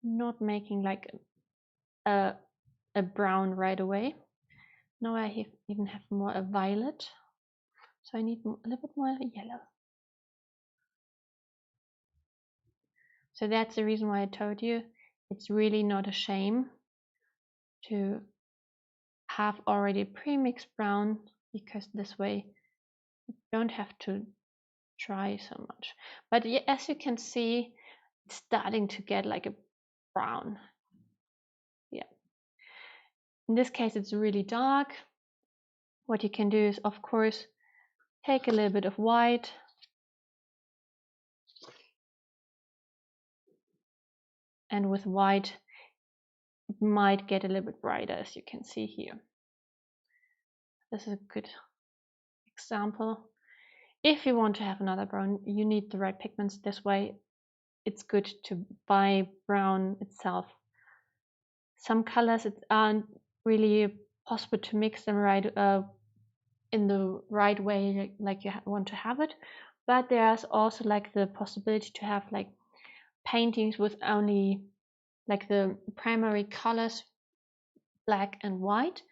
not making like a brown right away. Now I even have more a violet, so I need a little bit more yellow. So that's the reason why I told you it's really not a shame to have already pre-mixed brown, because this way you don't have to try so much. But as you can see, it's starting to get like a brown. Yeah. In this case, it's really dark. What you can do is, of course, take a little bit of white and with white it might get a little bit brighter, as you can see here. This is a good example. If you want to have another brown, you need the right pigments. This way it's good to buy brown itself. Some colors it aren't really possible to mix them right in the right way, like you want to have it, but there's also like the possibility to have like paintings with only like the primary colors, black and white,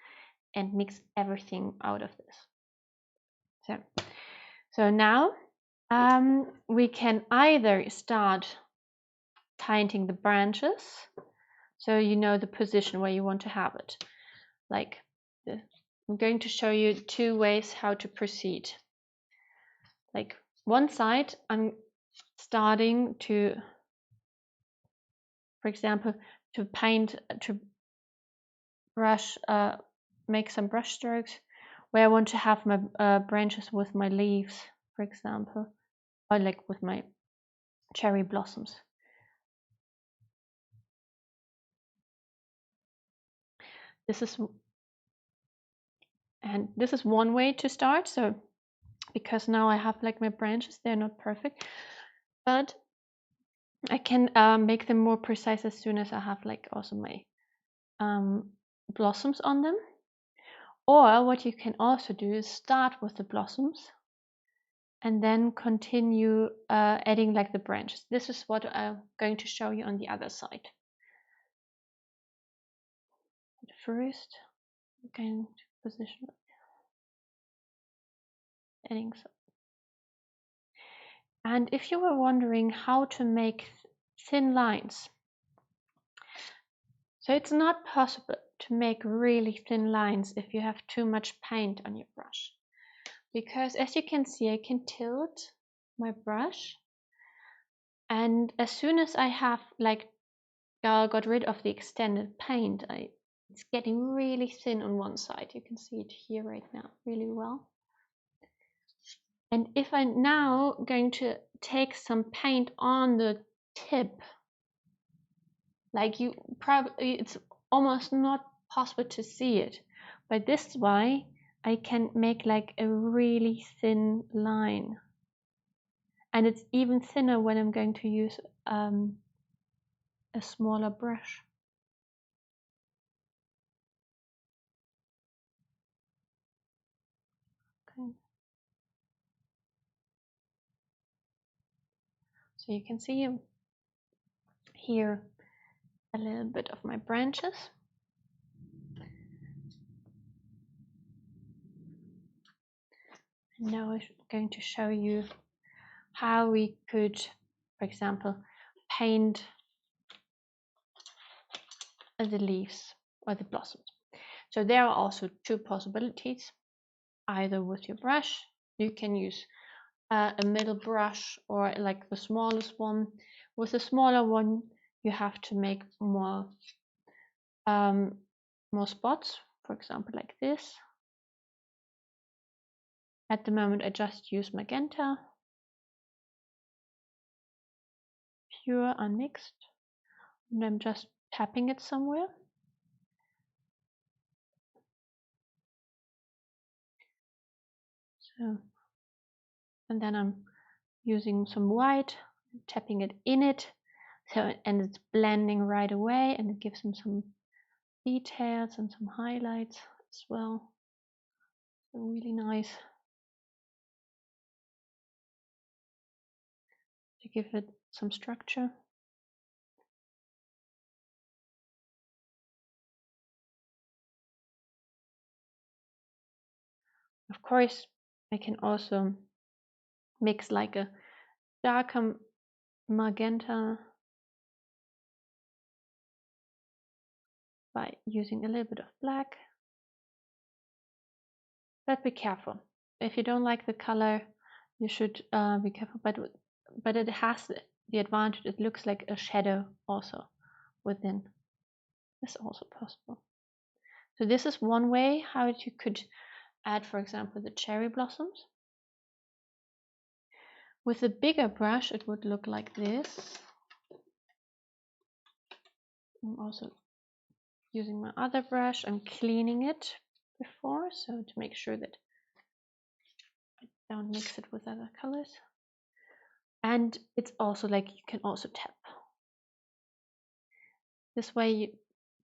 and mix everything out of this. So now we can either start painting the branches, so you know the position where you want to have it. Like this. I'm going to show you 2 ways how to proceed. Like one side, I'm starting to, for example, to paint, to brush, make some brush strokes where I want to have my branches with my leaves, for example, or like with my cherry blossoms. This is one way to start. So because now I have like my branches, they're not perfect, but I can make them more precise as soon as I have like also my blossoms on them. Or what you can also do is start with the blossoms and then continue adding like the branches. This is what I'm going to show you on the other side. But first, I'm going to position adding some. And if you were wondering how to make thin lines, so it's not possible to make really thin lines if you have too much paint on your brush, because as you can see, I can tilt my brush, and as soon as I have like got rid of the extended paint, it's getting really thin on one side. You can see it here right now really well. And if I'm now going to take some paint on the tip. Like you probably, it's almost not possible to see it, but this is why I can make like a really thin line, and it's even thinner when I'm going to use a smaller brush. Okay. So you can see here a little bit of my branches. And now I'm going to show you how we could, for example, paint the leaves or the blossoms. So there are also two possibilities. Either with your brush, you can use a middle brush or like the smallest one. With the smaller one, you have to make more spots, for example, like this. At the moment, I just use magenta, pure unmixed, and I'm just tapping it somewhere. So, and then I'm using some white, tapping it in it, so and it's blending right away, and it gives them some details and some highlights as well. So really nice to give it some structure. Of course, I can also mix like a darker magenta by using a little bit of black. But be careful. If you don't like the color, you should be careful. But it has the advantage. It looks like a shadow also within. It's also possible. So this is one way how you could add, for example, the cherry blossoms. With a bigger brush, it would look like this. I'm also using my other brush. I'm cleaning it before, so to make sure that I don't mix it with other colors. And it's also like you can also tap. This way you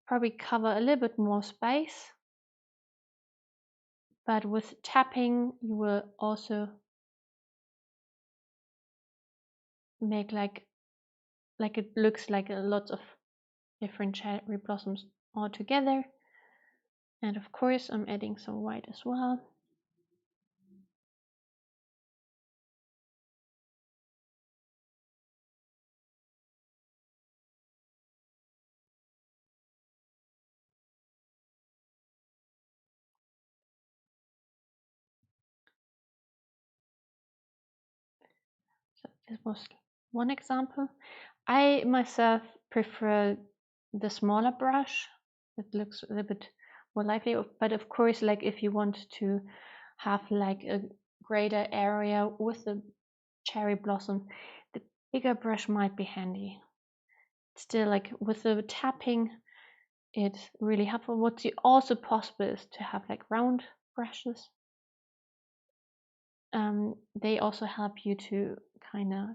probably cover a little bit more space, but with tapping you will also make like it looks like a lot of different cherry blossoms all together. And of course I'm adding some white as well. So this was one example. I myself prefer the smaller brush. It looks a little bit more lively, but of course, like if you want to have like a greater area with the cherry blossom, the bigger brush might be handy. Still, like with the tapping, it's really helpful. What's also possible is to have like round brushes. They also help you to kind of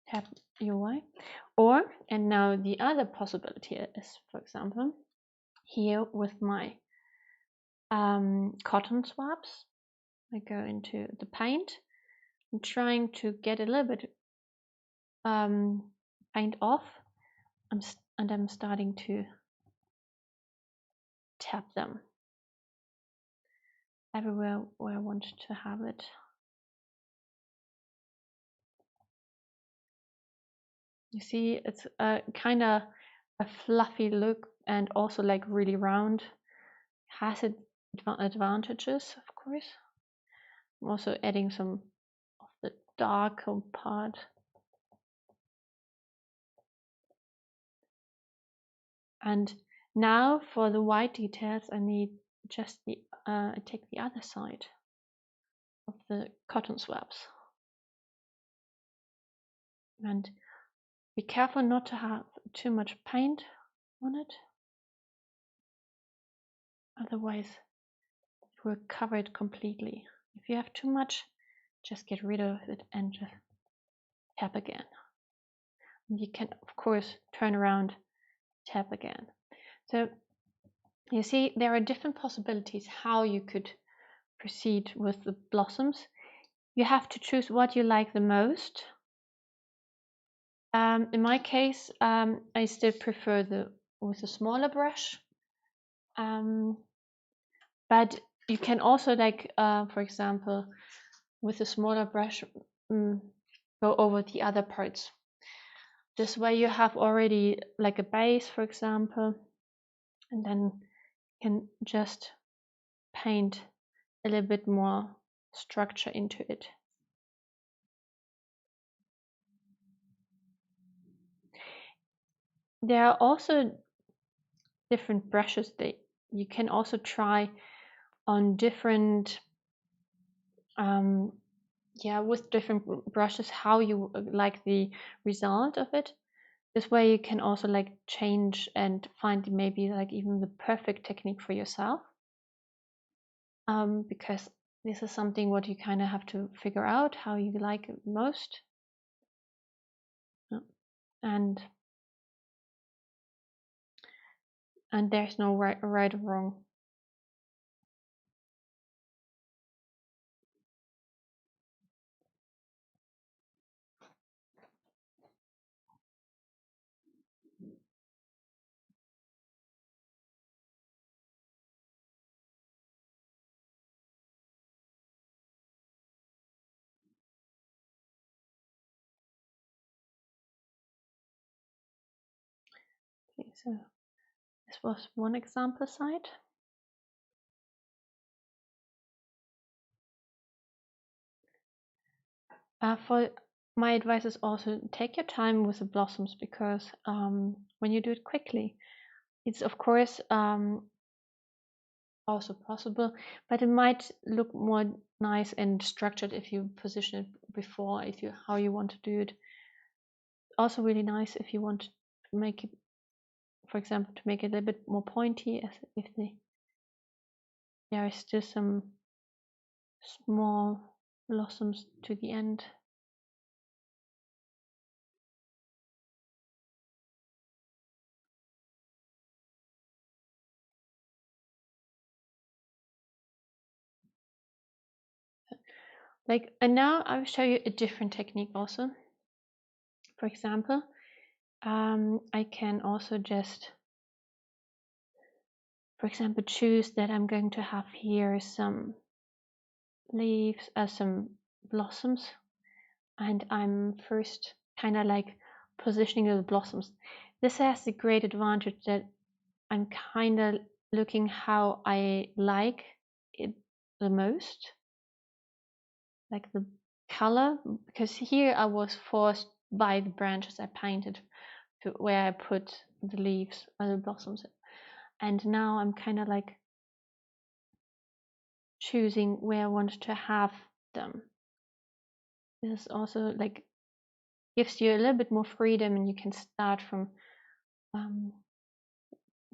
tap your way. Or, and now the other possibility is, for example, here with my cotton swabs, I go into the paint. I'm trying to get a little bit paint off, and I'm starting to tap them everywhere where I want to have it. You see, it's kind of a fluffy look and also like really round. Has its advantages, of course. I'm also adding some of the darker part. And now for the white details, I need just take the other side of the cotton swabs. And Be careful not to have too much paint on it, otherwise it will cover it completely. If you have too much, just get rid of it and just tap again. And you can, of course, turn around, tap again. So you see, there are different possibilities how you could proceed with the blossoms. You have to choose what you like the most. In my case, I still prefer with a smaller brush. But you can also, like, for example, with a smaller brush, go over the other parts. This way you have already like a base, for example, and then you can just paint a little bit more structure into it. There are also different brushes that you can also try on different with different brushes how you like the result of it. This way you can also like change and find maybe like even the perfect technique for yourself, because this is something what you kind of have to figure out how you like it most. And there's no right or wrong. Okay, so this was one example site. For my advice is also take your time with the blossoms, because when you do it quickly, it's of course also possible, but it might look more nice and structured if you position it before, if you how you want to do it. Also really nice if you want to make it, for example, to make it a little bit more pointy, as if there is still some small blossoms to the end. Like, and now I will show you a different technique also. For example, I can also just, for example, choose that I'm going to have here some leaves, some blossoms, and I'm first kind of like positioning the blossoms. This has the great advantage that I'm kind of looking how I like it the most, like the color, because here I was forced by the branches I painted to where I put the leaves or the blossoms, and now I'm kind of like choosing where I want to have them. This also like gives you a little bit more freedom, and you can start from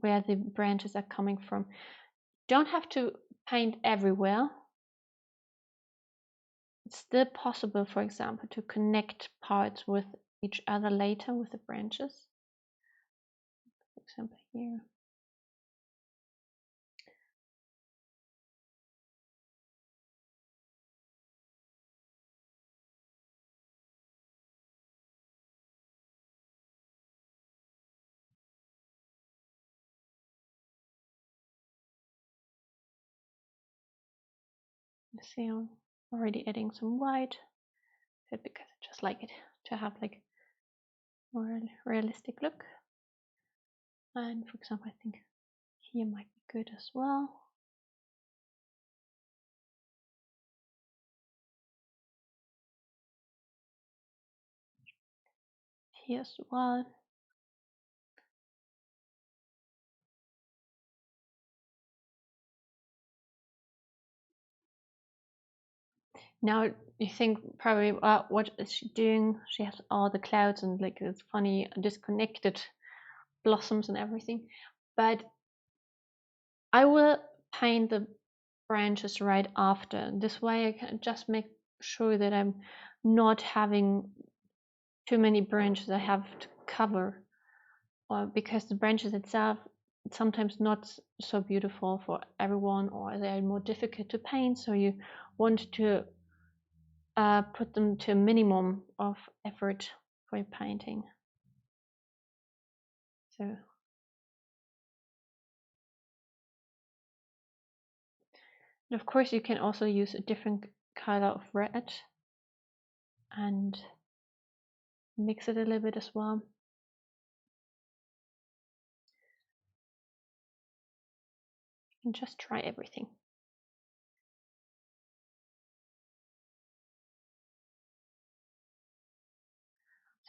where the branches are coming from. Don't have to paint everywhere. It's still possible, for example, to connect parts with each other later with the branches. For example, here. You see, I'm already adding some white, because I just like it to have like more realistic look. And for example, I think here might be good as well. Here as well. Now you think probably, what is she doing? She has all the clouds and like it's funny disconnected blossoms and everything. But I will paint the branches right after. This way I can just make sure that I'm not having too many branches I have to cover, or because the branches itself sometimes not so beautiful for everyone, or they're more difficult to paint, so you want to put them to a minimum of effort for your painting. So, and of course you can also use a different color of red and mix it a little bit as well. And just try everything.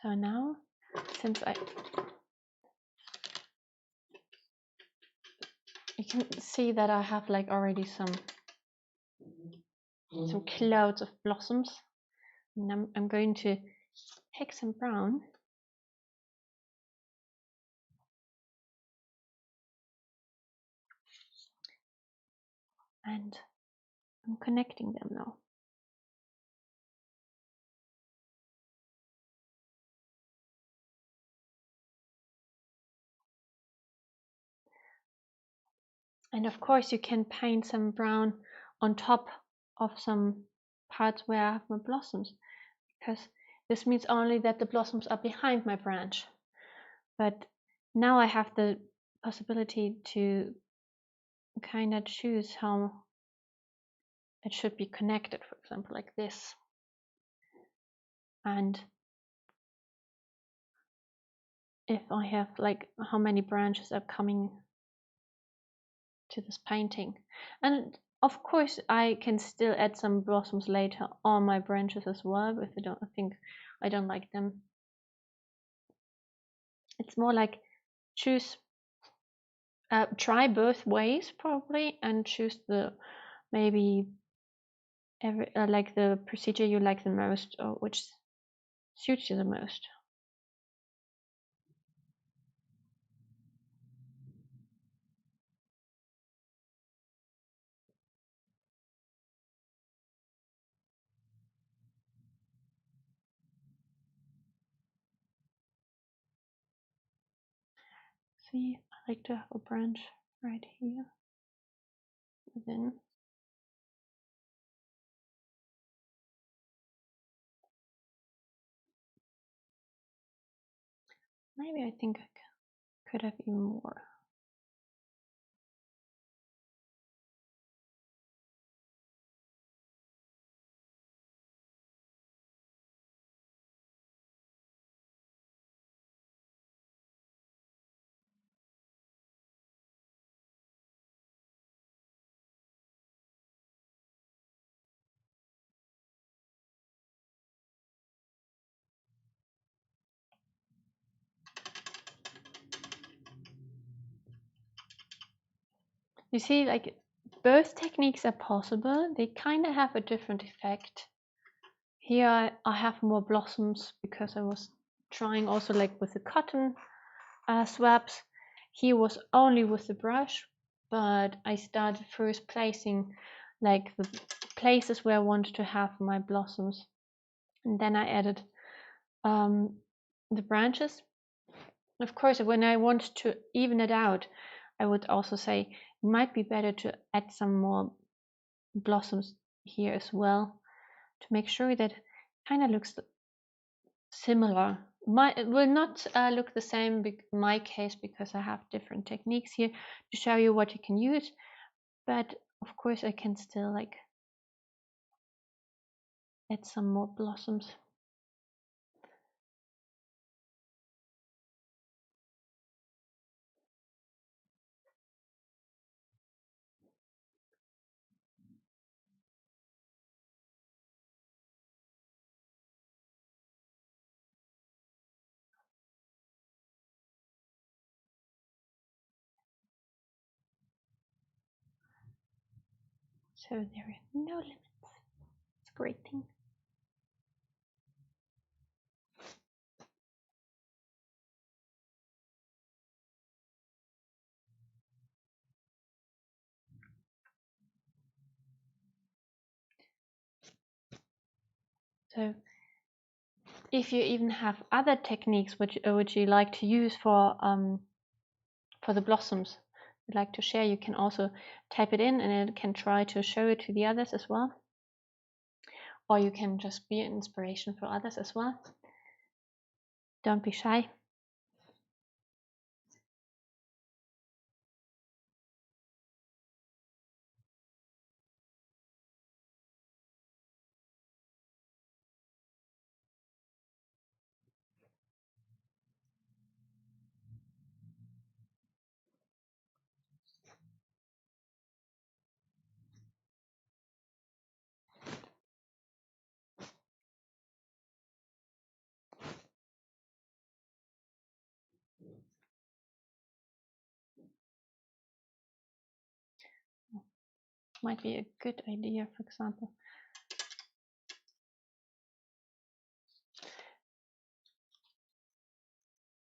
So now, since you can see that I have like already some clouds of blossoms, and I'm going to take some brown and I'm connecting them now. And of course you can paint some brown on top of some parts where I have my blossoms, because this means only that the blossoms are behind my branch. But now I have the possibility to kind of choose how it should be connected, for example, like this. And if I have like how many branches are coming to this painting. And of course I can still add some blossoms later on my branches as well if I don't like them. It's more like choose, try both ways probably, and choose the maybe like the procedure you like the most, or which suits you the most. See, I like to have a branch right here. And then maybe I think I could have even more. You see, like both techniques are possible. They kind of have a different effect. Here I have more blossoms because I was trying also like with the cotton swabs. Here was only with the brush, but I started first placing like the places where I wanted to have my blossoms, and then I added the branches. Of course, when I want to even it out, I would also say it might be better to add some more blossoms here as well to make sure that it kind of looks similar. It will not look the same in my case because I have different techniques here to show you what you can use, but of course I can still like add some more blossoms. So there are no limits. It's great thing. So if you even have other techniques which you like to use for the blossoms you'd like to share, you can also type it in and it can try to show it to the others as well. Or you can just be an inspiration for others as well. Don't be shy. Might be a good idea, for example.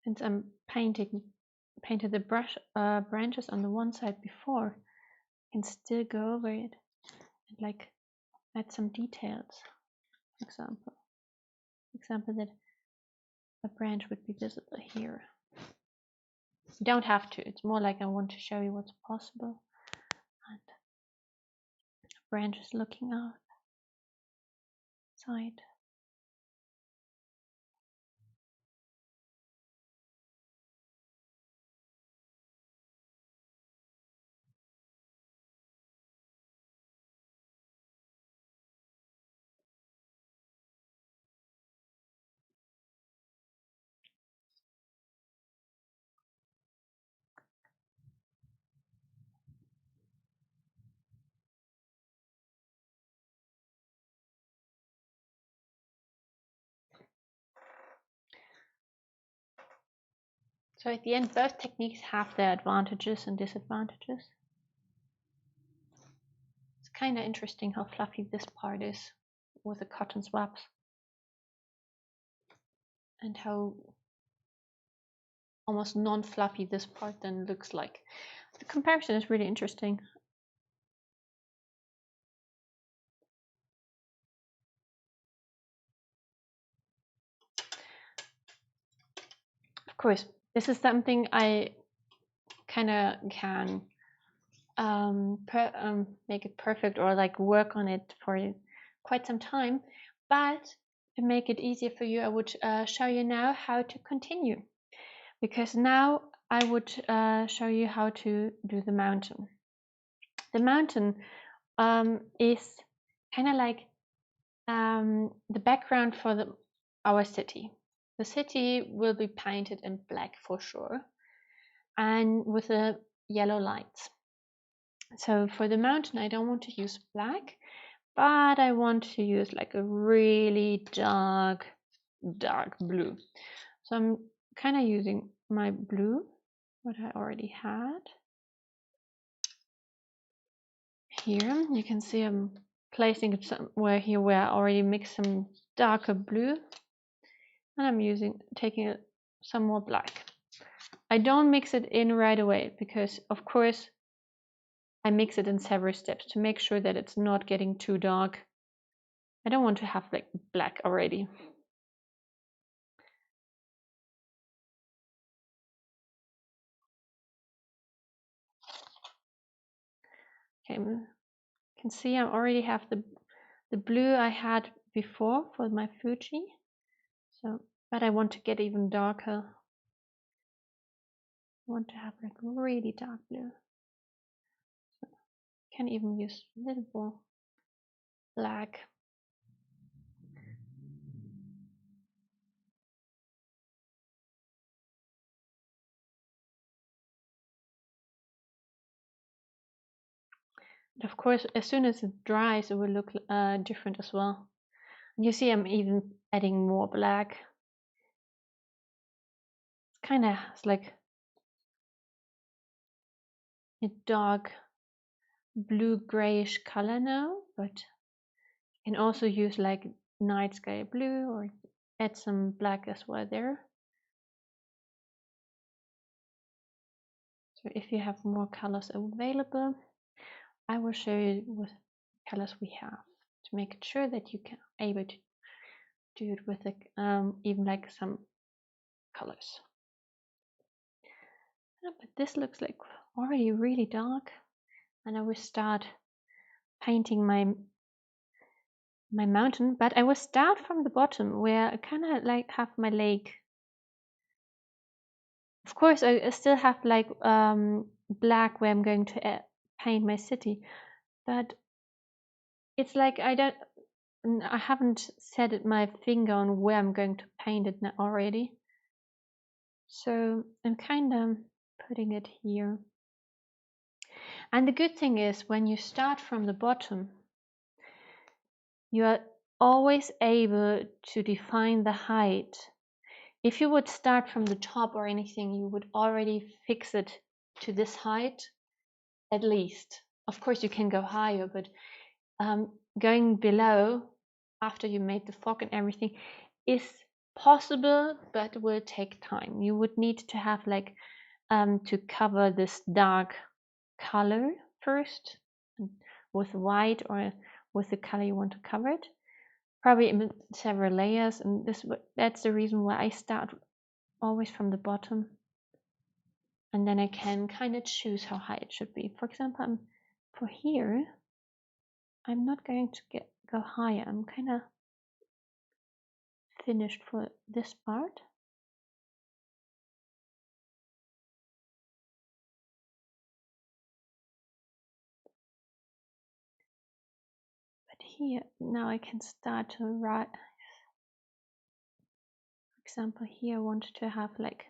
Since I'm painted the branches on the one side before, I can still go over it and like add some details. For example, that a branch would be visible here. You don't have to. It's more like I want to show you what's possible. And branch is looking outside. So at the end, both techniques have their advantages and disadvantages. It's kind of interesting how fluffy this part is with the cotton swabs, and how almost non-fluffy this part then looks like. The comparison is really interesting. Of course, this is something I kind of can make it perfect or like work on it for quite some time, but to make it easier for you, I would show you now how to continue, because now I would show you how to do the mountain. The mountain is kind of like the background for our city. The city will be painted in black for sure, and with the yellow lights. So for the mountain, I don't want to use black, but I want to use like a really dark blue. So I'm kind of using my blue, what I already had. Here you can see I'm placing it somewhere here where I already mixed some darker blue, and I'm taking some more black. I don't mix it in right away because of course I mix it in several steps to make sure that it's not getting too dark. I don't want to have like black already. Okay, you can see I already have the blue I had before for my Fuji. So, but I want to get even darker. I want to have like really dark blue. So can even use a little more black. But of course, as soon as it dries, it will look different as well. And you see I'm even adding more black. It's kind of like a dark blue grayish color now, but can also use like night sky blue or add some black as well there. So if you have more colors available, I will show you what colors we have to make sure that you can able to do it with even like some colors. But this looks like already really dark, and I will start painting my mountain, but I will start from the bottom where I kind of like have my lake. Of course, I still have like black where I'm going to paint my city, but it's like I haven't set my finger on where I'm going to paint it already. So I'm kind of putting it here. And the good thing is when you start from the bottom, you are always able to define the height. If you would start from the top or anything, you would already fix it to this height at least. Of course, you can go higher, but going below after you made the fog and everything is possible, but will take time. You would need to have like to cover this dark color first with white or with the color you want to cover it, probably in several layers, and that's the reason why I start always from the bottom, and then I can kind of choose how high it should be. For example, for here I'm not going to go higher. I'm kind of finished for this part. But here now I can start to write. For example, here I want to have like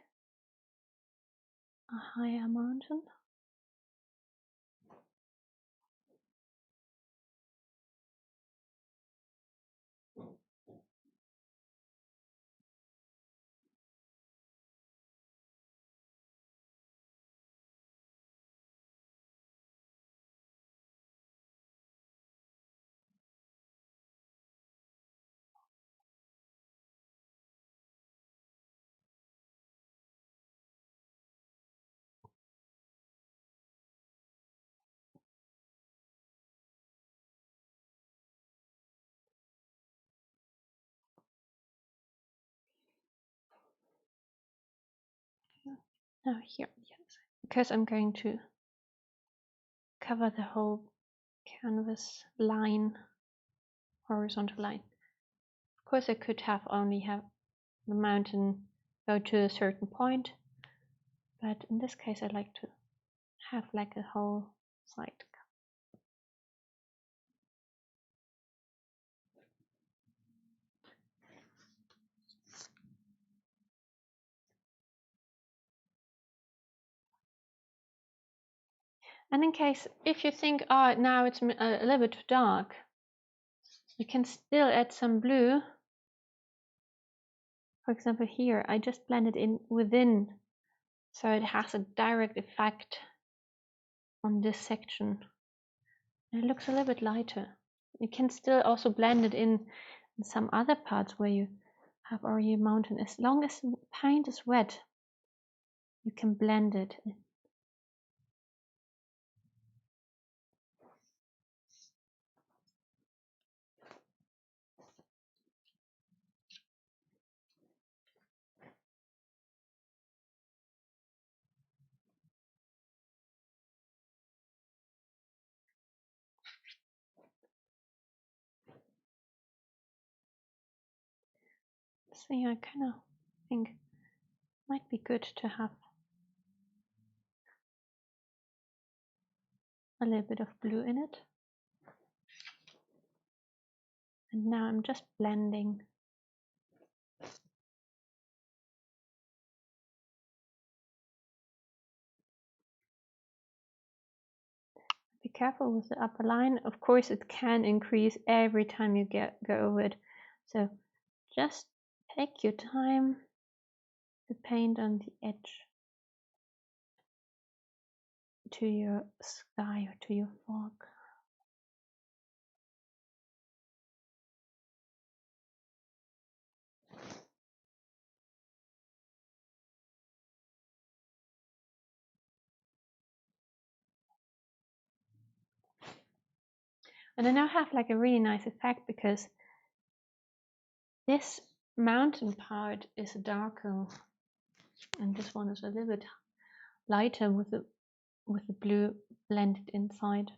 a higher mountain. Now here, yes, because I'm going to cover the whole canvas line, horizontal line. Of course, I could have only have the mountain go to a certain point, but in this case, I like to have like a whole side. And in case, if you think, oh, now it's a little bit too dark, you can still add some blue. For example, here, I just blend it in within, so it has a direct effect on this section. And it looks a little bit lighter. You can still also blend it in some other parts where you have already a mountain. As long as the paint is wet, you can blend it. So yeah, I kind of think it might be good to have a little bit of blue in it. And now I'm just blending. Be careful with the upper line. Of course, it can increase every time you go over it. So just take your time to paint on the edge to your sky or to your fog. And I now have like a really nice effect because this mountain part is darker and this one is a little bit lighter with the blue blended inside.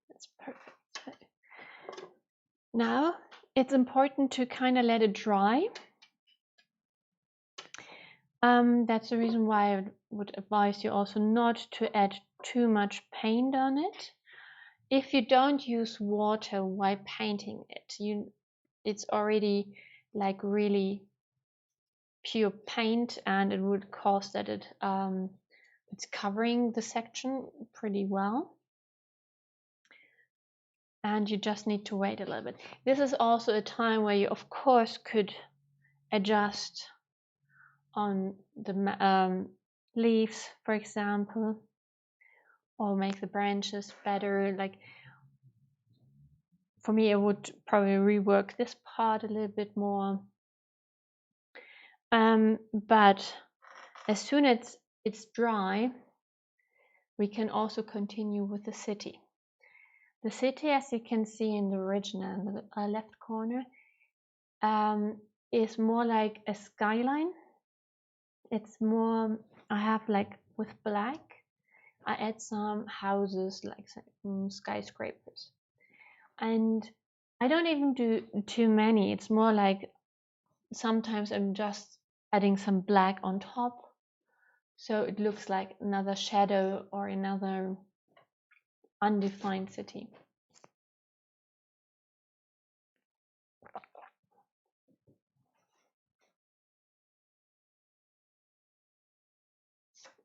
That's perfect. Now it's important to kind of let it dry. That's the reason why I would advise you also not to add too much paint on it. If you don't use water while painting it, it's already like really pure paint, and it would cause that it's covering the section pretty well. And you just need to wait a little bit. This is also a time where you, of course, could adjust on the leaves, for example, or make the branches better. Like for me, I would probably rework this part a little bit more. But as soon as it's dry, we can also continue with the city. The city, as you can see in the original, in the left corner, is more like a skyline. It's more, I have like with black, I add some houses like skyscrapers. And I don't even do too many. It's more like sometimes I'm just adding some black on top, so it looks like another shadow or another undefined city.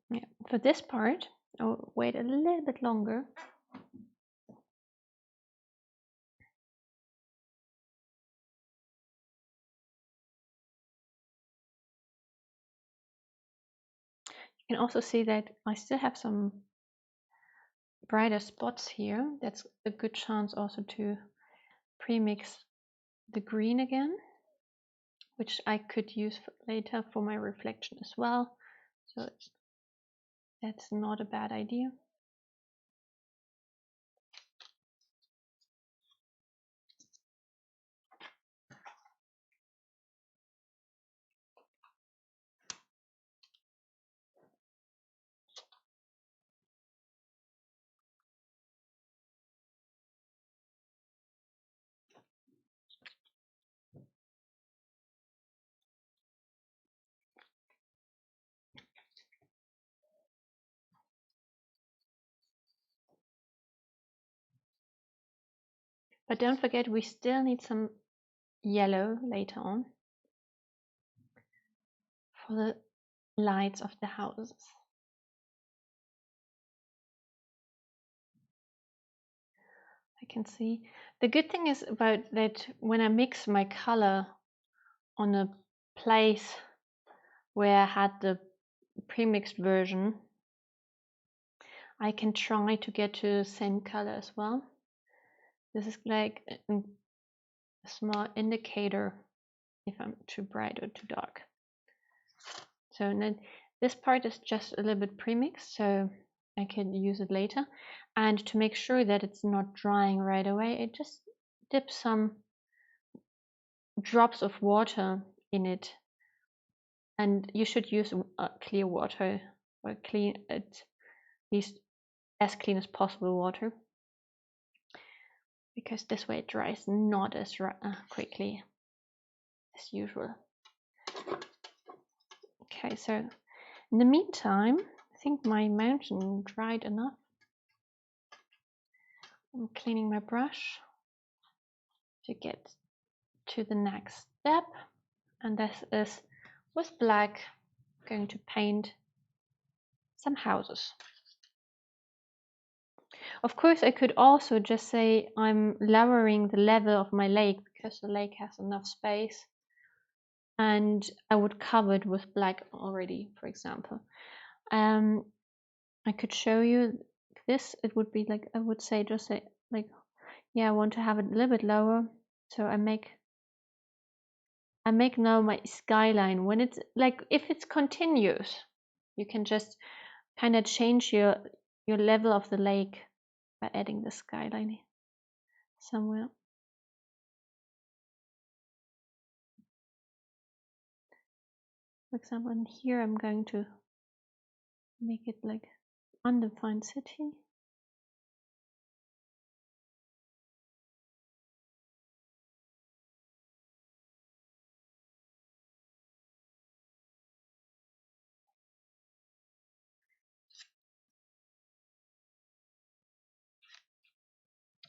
Yeah, for this part, I'll wait a little bit longer. You can also see that I still have some brighter spots here. That's a good chance also to pre-mix the green again, which I could use later for my reflection as well. So that's not a bad idea. But don't forget, we still need some yellow later on for the lights of the houses. I can see. The good thing is about that when I mix my color on a place where I had the pre-mixed version, I can try to get to the same color as well. This is like a small indicator if I'm too bright or too dark. So then this part is just a little bit pre-mixed, so I can use it later. And to make sure that it's not drying right away, I just dip some drops of water in it. And you should use clear water, or clean, at least as clean as possible water, because this way it dries not as quickly as usual. Okay, so in the meantime, I think my mountain dried enough. I'm cleaning my brush to get to the next step, and this is with black going to paint some houses. Of course, I could also just say I'm lowering the level of my lake because the lake has enough space, and I would cover it with black already, for example. I could show you this. It would be like, I would say, just say like, yeah, I want to have it a little bit lower, so I make I make now my skyline. When it's like, if it's continuous, you can just kind of change your level of the lake by adding the skyline somewhere. For example, in here I'm going to make it like undefined city.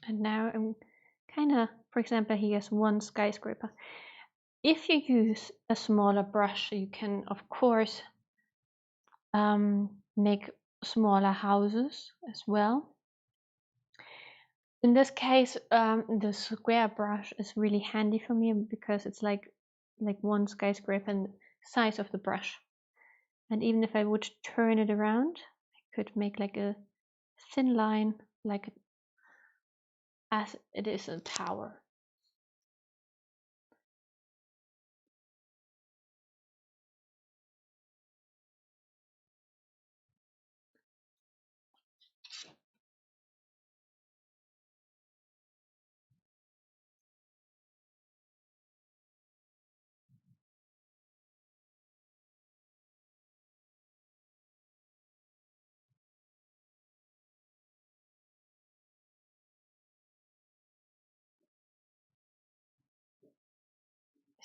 And now I'm kind of, for example, here's one skyscraper. If you use a smaller brush, you can of course make smaller houses as well. In this case, the square brush is really handy for me because it's like one skyscraper and the size of the brush. And even if I would turn it around, I could make like a thin line, like as it is a tower.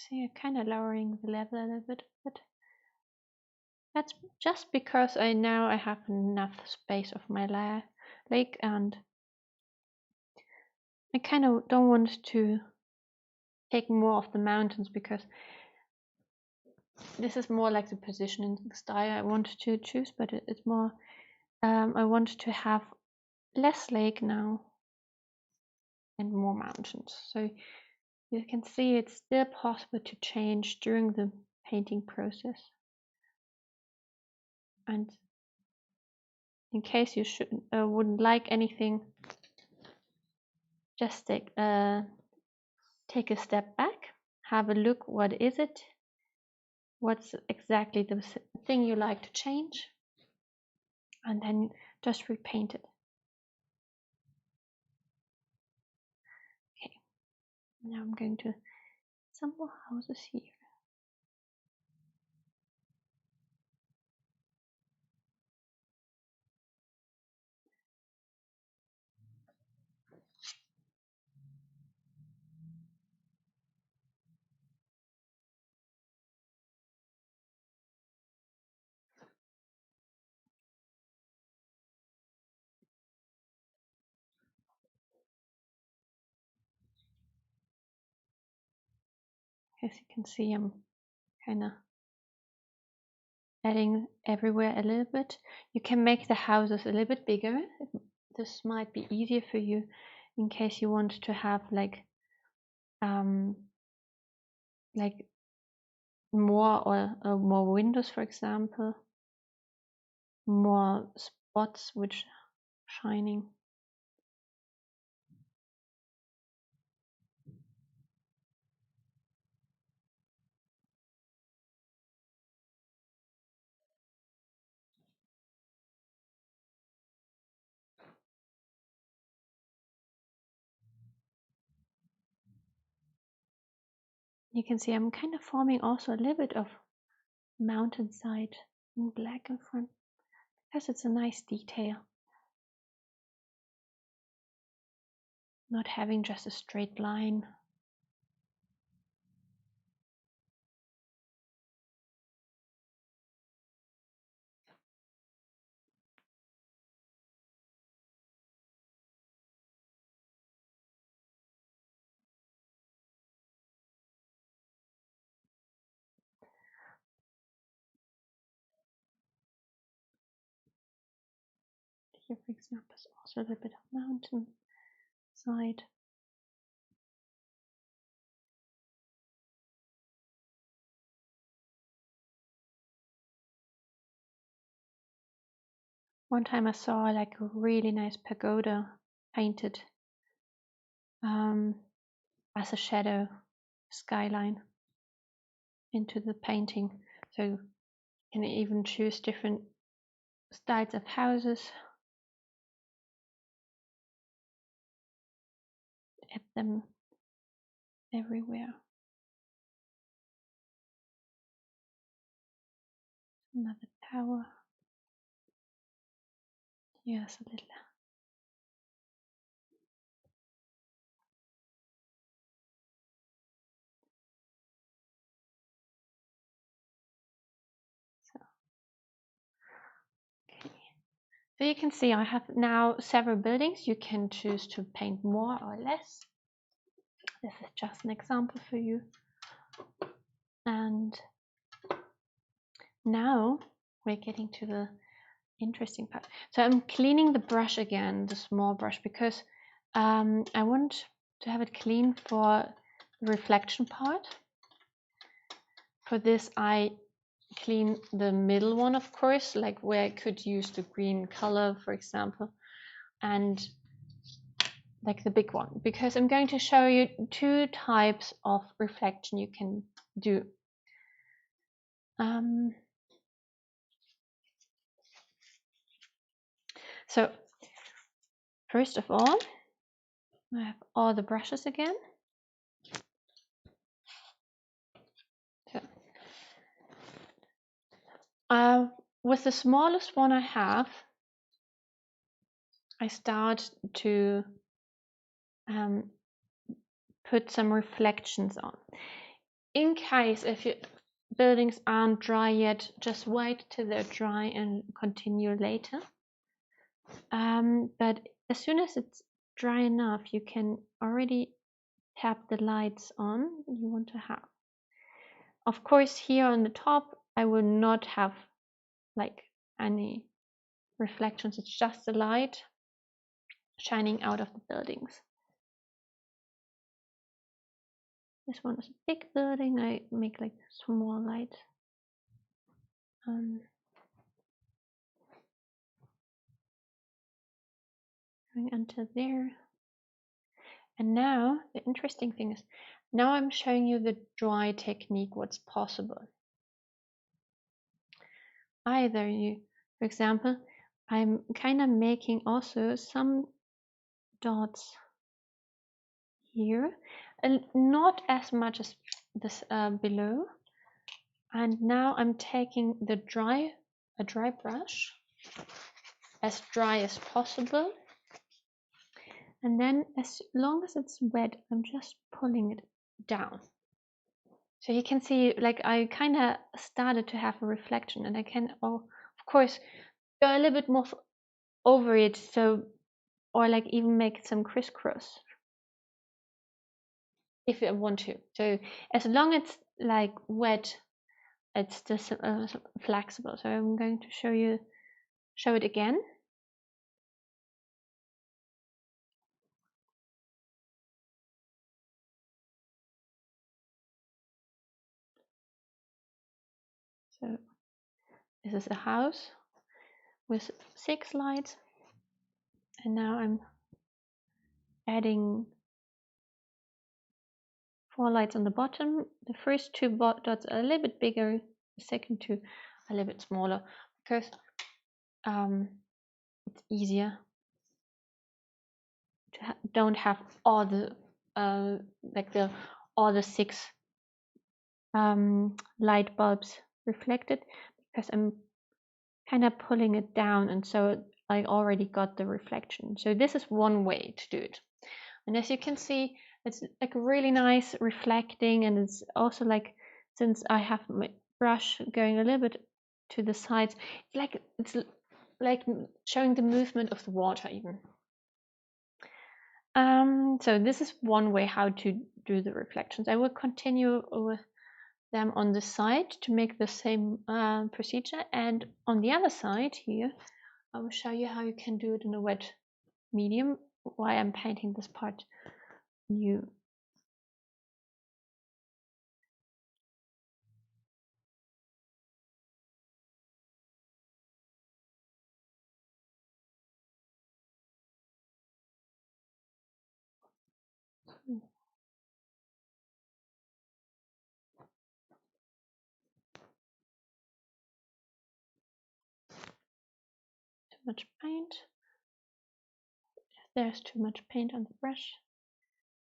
See, you're kind of lowering the level a little bit, but that's just because I have enough space of my lake, and I kind of don't want to take more of the mountains because this is more like the positioning style I want to choose, but it's more I want to have less lake now and more mountains. So you can see it's still possible to change during the painting process. And in case you wouldn't like anything, just take a step back, have a look, what is it? What's exactly the thing you like to change? And then just repaint it. Okay, now I'm going to some more houses here. As you can see, I'm kind of adding everywhere a little bit. You can make the houses a little bit bigger. This might be easier for you in case you want to have like more or more windows, for example, more spots which shining. You can see I'm kind of forming also a little bit of mountainside in black in front because it's a nice detail. Not having just a straight line. Here, for example, is also a little bit of mountain side. One time I saw like a really nice pagoda painted as a shadow skyline. into the painting. So you can even choose different styles of houses. Add them everywhere. Another tower. Yes, a little. So, okay. So you can see I have now several buildings. You can choose to paint more or less. This is just an example for you. And now we're getting to the interesting part. So I'm cleaning the brush again, the small brush, because I want to have it clean for the reflection part. For this, I clean the middle one, of course, like where I could use the green color, for example, and like the big one, because I'm going to show you two types of reflection you can do. So first of all, I have all the brushes again. So, with the smallest one I have, I start to put some reflections on. In case if your buildings aren't dry yet, just wait till they're dry and continue later. But as soon as it's dry enough, you can already tap the lights on you want to have. Of course, here on the top, I will not have like any reflections. It's just the light shining out of the buildings. This one is a big building. I make like small light. Going until there. And now the interesting thing is, now I'm showing you the dry technique, what's possible. Either you, for example, I'm kind of making also some dots here, and not as much as this below. And now I'm taking a dry brush, as dry as possible. And then as long as it's wet, I'm just pulling it down. So you can see, like, I kind of started to have a reflection, and I can, of course, go a little bit more over it. So, or like even make some crisscross if I want to. So as long as it's like wet, it's just flexible. So I'm going to show it again. So this is a house with 6 lights, and now I'm adding 4 lights on the bottom. The first 2 dots are a little bit bigger, the second 2 are a little bit smaller, because it's easier to don't have all the all the 6 light bulbs reflected, because I'm kind of pulling it down, and so I already got the reflection. So this is one way to do it. And as you can see, it's like really nice reflecting, and it's also like, since I have my brush going a little bit to the sides, it's like showing the movement of the water even. So this is one way how to do the reflections. I will continue with them on the side to make the same procedure, and on the other side here I will show you how you can do it in a wet medium while I'm painting this part new. much paint. If there's too much paint on the brush,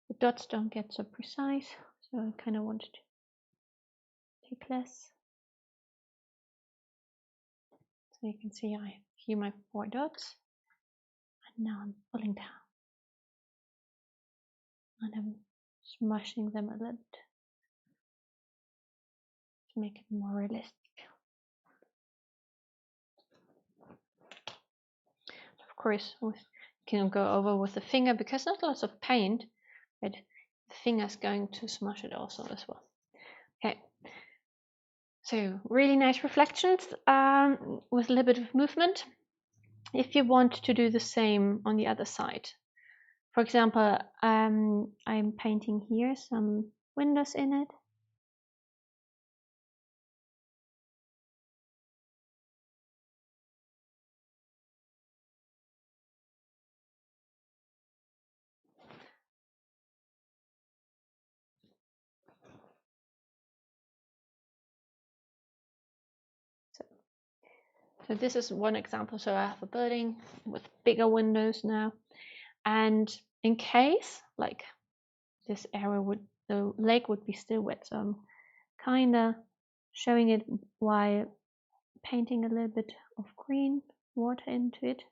the dots don't get so precise, so I kind of wanted to take less. So you can see I have here my 4 dots, and now I'm pulling down, and I'm smushing them a little bit to make it more realistic. Of course, you can go over with the finger because there's lots of paint, but the finger's going to smush it also as well. Okay, so really nice reflections with a little bit of movement. If you want to do the same on the other side, for example, I'm painting here some windows in it. So this is one example. So I have a building with bigger windows now, and in case like this area the lake would be still wet, so I'm kind of showing it while painting a little bit of green water into it.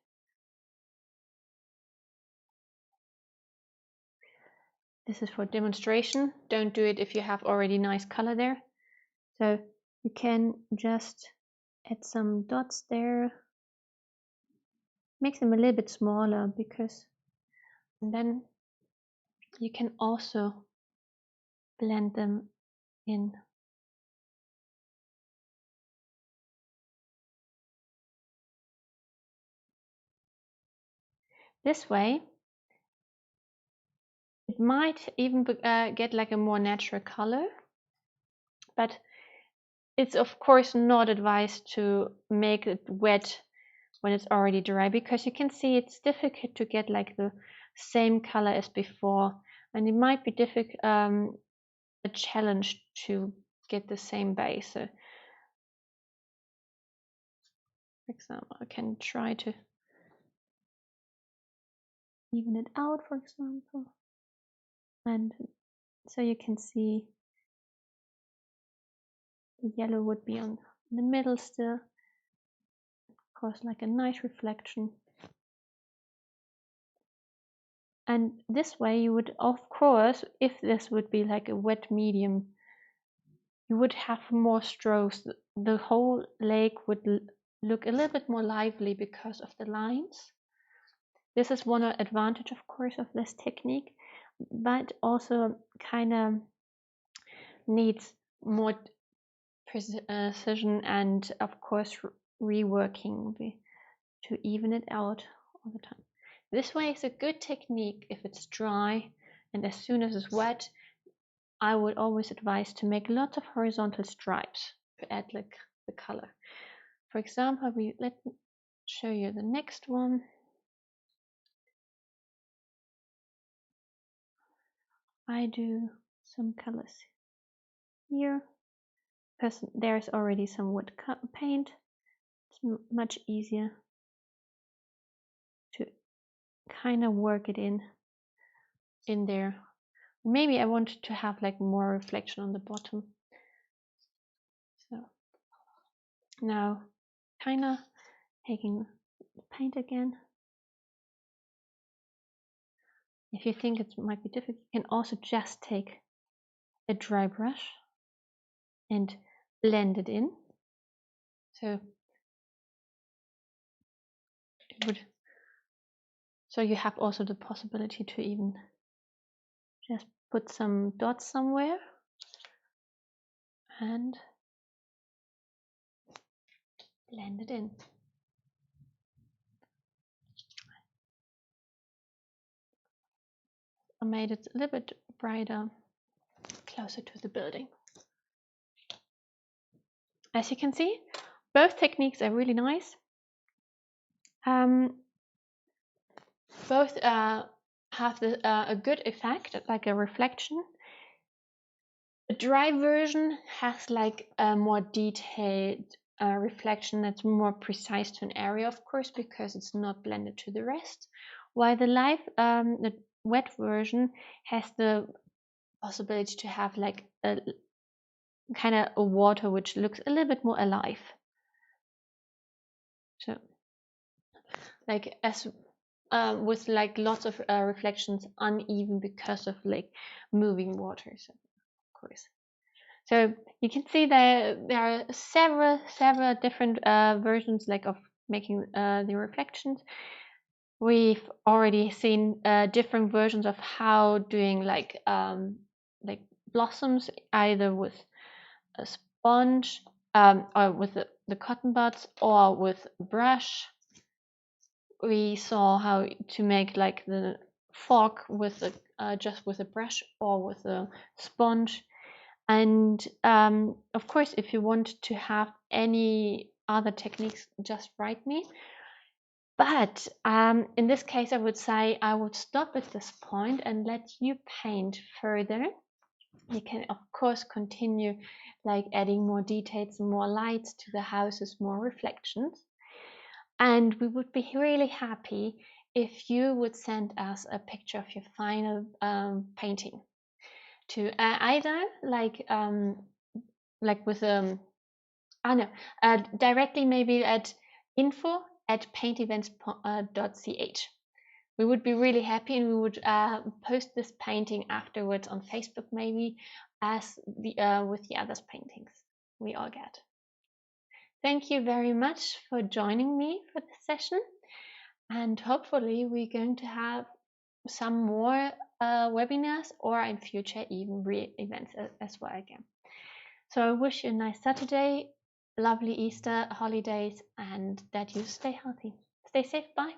This is for demonstration. Don't do it if you have already nice color there. So you can just add some dots there, make them a little bit smaller, because and then you can also blend them in. This way it might even get like a more natural color, but it's of course not advised to make it wet when it's already dry, because you can see it's difficult to get like the same color as before, and it might be difficult, a challenge to get the same base. So, for example, I can try to even it out, for example, and so you can see the yellow would be on the middle still, cause like a nice reflection. And this way you would, of course, if this would be like a wet medium, you would have more strokes. The whole lake would look a little bit more lively because of the lines. This is one advantage, of course, of this technique, but also kind of needs more precision and, of course, reworking to even it out all the time. This way is a good technique if it's dry, and as soon as it's wet, I would always advise to make lots of horizontal stripes to add like the color. For example, let me show you the next one. I do some colors here because there's already some wood paint. It's much easier to kind of work it in there. Maybe I want to have like more reflection on the bottom. So now kind of taking the paint again. If you think it might be difficult, you can also just take a dry brush and blend it in. So you have also the possibility to even just put some dots somewhere and blend it in. I made it a little bit brighter, closer to the building. As you can see, both techniques are really nice. Both have a good effect, like a reflection. The dry version has like a more detailed reflection that's more precise to an area, of course, because it's not blended to the rest. While the wet version has the possibility to have like a kind of a water which looks a little bit more alive. So, like as with like lots of reflections, uneven because of like moving water. So, of course. So you can see there are several different versions like of making the reflections. We've already seen different versions of how doing like blossoms, either with a sponge or with the cotton buds or with a brush. We saw how to make like the fog with just with a brush or with a sponge. And of course, if you want to have any other techniques, just write me. But in this case, I would say I would stop at this point and let you paint further. You can, of course, continue like adding more details, more lights to the houses, more reflections. And we would be really happy if you would send us a picture of your final painting to either like with directly maybe at info@paintevents.ch. We would be really happy, and we would post this painting afterwards on Facebook, maybe as with the others paintings we all get. Thank you very much for joining me for this session, and hopefully we're going to have some more webinars, or in future even real events as well again. So I wish you a nice Saturday, lovely Easter holidays, and that you stay healthy. Stay safe. Bye.